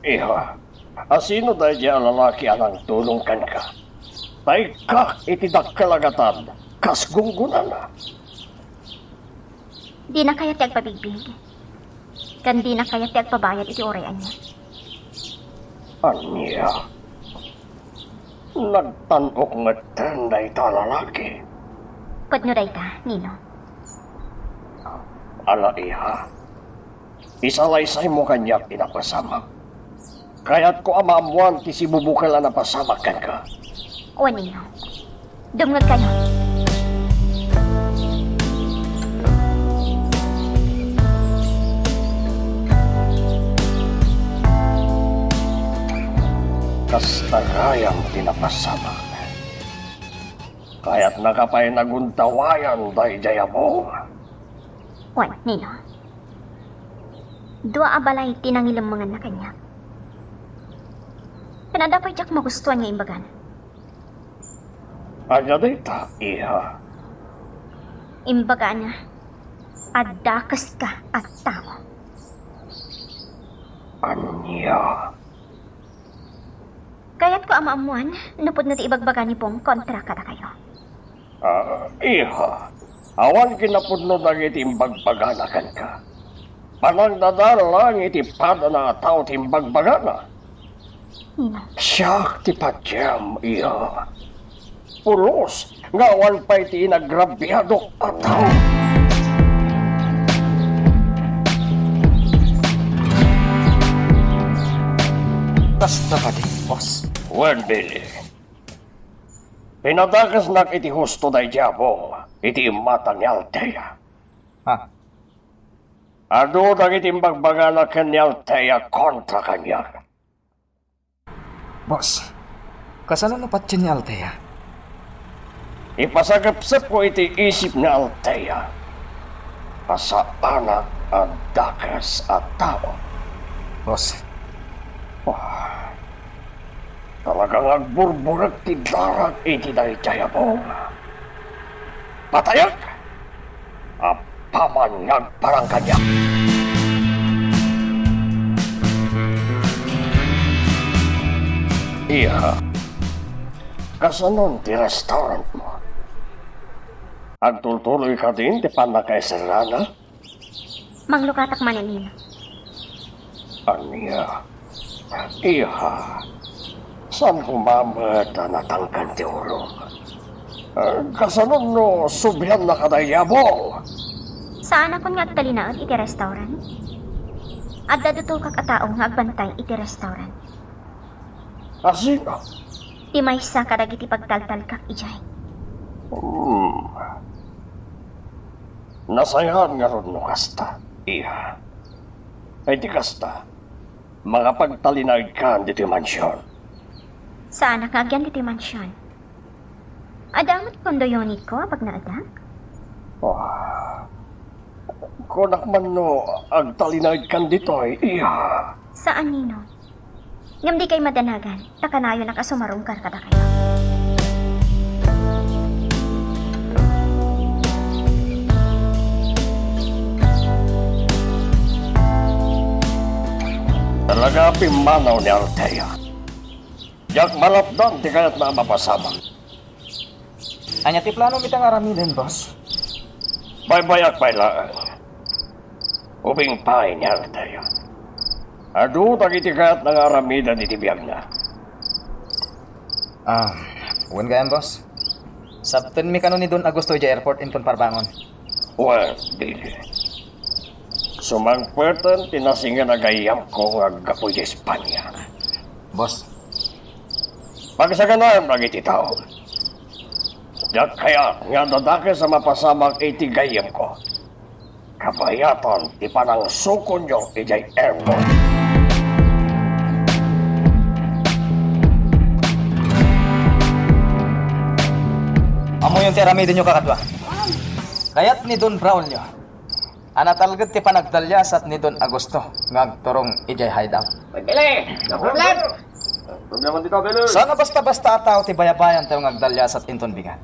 Iha, asino dahil ang lalaki anang tulong kan ka? Tay ka iti dakkalagatan, kas gunggunan na. Di na kaya tiyag pabigbig. Kan di na kaya tiyag pabayad iti orayan niya. Anya? Nagtanok nga tenday ta lalaki. Pwede nyo dayta, Nino. Ala iha, isalaysay mo kanya pinapasama. Kaya't ko amamuan ti si bubukal na napasamak kan ka. O, Nino. Dumngag kayo. Kasta kayang tinapasamak. Kaya't nakapay naguntawayan day jayabong. Wan, Nino. Dua abalay tinangilang mga na kanya. Kanadapay jak magustuhan niya imbagan. Anya dita, iha. Imbaga na, adakas ka at tao. Anya. Kaya't ko amaamuan, napod na ti ibagbaga ni Pong kontra kada kayo. Iha, awan kinapudno na itimbagpaganakan ka. Panang dadalang itipada na tao timbagbagana. Nino, Siya ti padyam, iha. Pulos, nga awan pa iti inagrabyado at tao. Basta ka di, boss. Wen, Billy. Pinadakas nak iti husto day jabong, iti mata ni Althea. Ha? Ado nagitimbagbaga na kanyang Althea kontra kanya. Boss, kasano na patyan ni Althea? Ipasagapsap ko iti isip ni Althea. Asa anak at dakas at tao. Boss, Talagang agburburag ti darag iti daytayabong. Patayag! Apaman nagparang kanya. Iya, kasanon ti restaurant mo? Agtultuloy ka din ti panakaiserana? Manglukatak manin. Aniya, iya, saan humamat na natangkan ti ulo? Kasanon no subyan na kadayabong? Saan akong nga agtalinaon iti restaurant? At daduto kak ataong nga agbantay iti restaurant. Asino? Ti maysa kadag iti pagtaltal kak ijay. Nasayahan nga ron no kasta, iya. Ay di kasta, mga pagtalinag ka dito mansyon. Saan nakagyan iti mansyon? Adamat kondoyonit ko pag naadak? Kunak man no, agtalinag ka dito iya. Saan nino? Ngam di kay madanagan, takanayo nakasumarungkar kada kayo. Talaga pimanaw ni Althea. Yak malapdan di kaya't na mapasama. anya ti plano mitang aramiden, boss? Baybayak pailaan. Ubing pay ni Althea. Adu tagiti kaya't ng aramidan iti biyag na. Uwan gayan, boss. Sabten mi kanon ni Don Agosto ija airport inton parbangon. Well, Billy. Sumangpwetan tinasingan agayam ko nga gapoy di Espanya. Boss, Pagsaganaan lagi ti tao. Yak kaya nga dadake sa mapasamang iti gayam ko. Kabayatan ti panang sukon nyo ijay airport. amo yung ti aramiden nyo kakadwa. Kayat ni Don Braulio. Anatalgad ti panagdalyasat ni Don Agosto ngagturong ijay hideout. Sana basta-basta ataw ti bayabayan tayo ngagdalyasat inton bigan.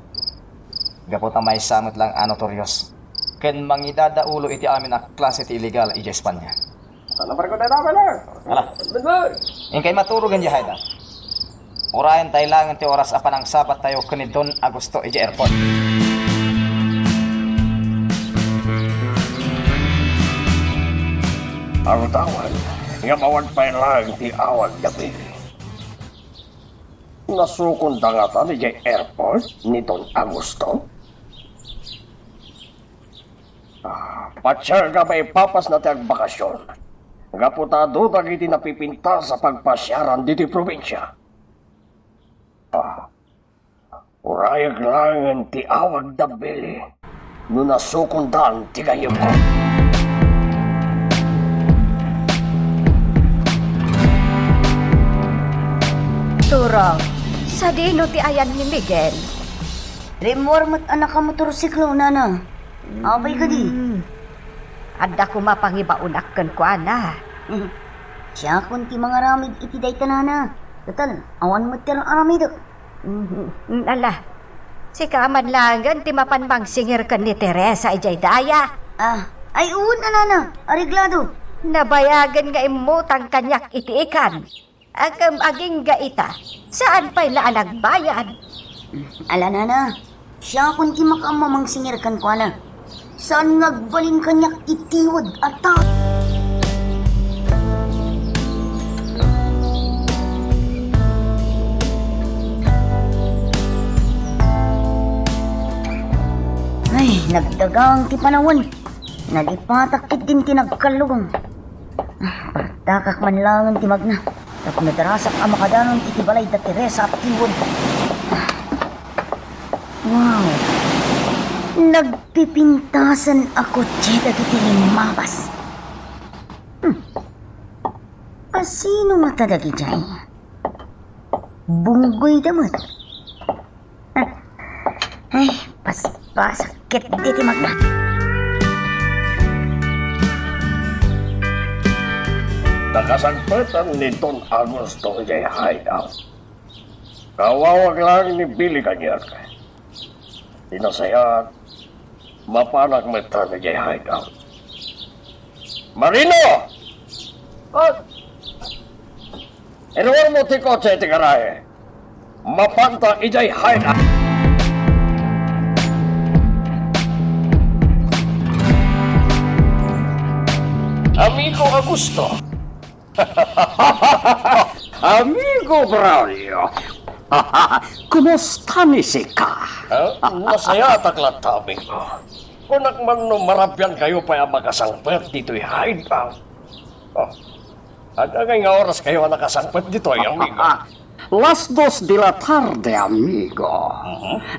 Gapot may samot lang anotorios. Ken mangidadaulo iti amin a klase ti illegal ijay Espanya. Ala. Ingkay maturugan di hideout. Orayan tayo lang ti oras apan ang sabat tayo ken ni Don Agosto ijay airport. Ang tawag, nga mawag pa lang ti awag gabi. Nasukon dangatan ijay airport ni Don Agosto. Patsar ka ba ipapas na tiyag bakasyon? Gaputado dagiti napipinta sa pagpasyaran diti probinsya. Urayag lang ti awag da Billy. No nasukon dan ti gayam ko. Turong, sa dino ti ayan ni Miguel. Remor mat anak ka motorsiklo, nana. Abay ka di. Adda ko mapangibaunak ko, ana. Siya kun ti mga ramid iti day tanana. Total, awan mo tirang aramid. Ala, si kaman langan ti mapanbang singer kan ni Teresa ijay daya. Ay uun, nana. Ariglado. Nabayagan nga imutang kanyak iti ikan. Agam aging gaita, saan pa'y laalag bayan? Ala, nana. Siya kun ti makamamang singer kan ko, ana. Saan nagbalin kanyak itiwad at Ay, nagdagang ti panawon. Nalipatakit din ti nagkalugong. Takak man lang ti magna. At nadarasak ang makadanon iti balay da Teresa at tiwod. Wow. Nagpipintasan ako tiyeta iti limabas. Asino matadagi dyan? Bunggoy damot. Ay, pasakit diti magna. Nakasagpatan ni Don Augusto jay hideout. Kawawag lang ni Billy Kanyak. Tinasayat, mapanag mata na jay hideout. Marino! At, inuwan mo ti kotse ti karahe. Mapanta ijay hideout. Amigo Augusto. Amigo Braulio. Kumusta ni si ka? Masaya taklat amigo. Kung man no marapyan kayo pa yung makasangpet dito'y hideout. Hanggang nga oras kayo nakasangpet dito'y amigo. Las 2 de la tarde, amigo.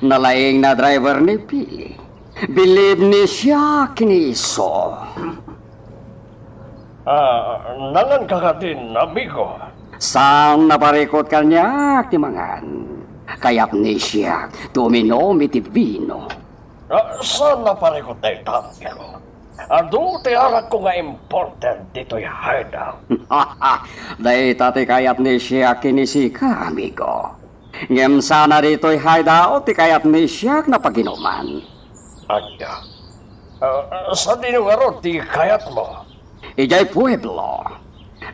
Nalaing na driver ni Pili. Bilib ni siya kiniso. Nangan ka ka din, amigo. Sang naparikot kanya, timangan. Kayap ni siya, tuminom iti vino. Saan na parikot na ito, amigo? Ado, tiyarak ko nga important dito'y hideout. Day tati kayap ni siya kinisika, amigo. Ngem sana dito'y hideout, ti kayap ni siya na paginuman. Anya? Sa dinungaro, di kayat mo? Ijay pueblo.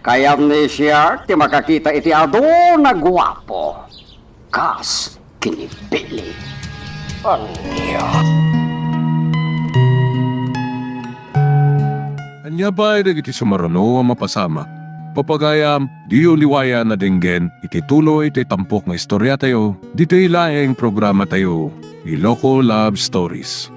Kayap ni siya, ti makakita iti ado na guwapo. Kas kinipili. Anya? Anya ba ay iti sumarano ang mapasama? Papagayam, di uliwaya na dinggen, iti tuloy iti tampok nga istorya tayo, dito ilaing programa tayo, Iloko Love Stories.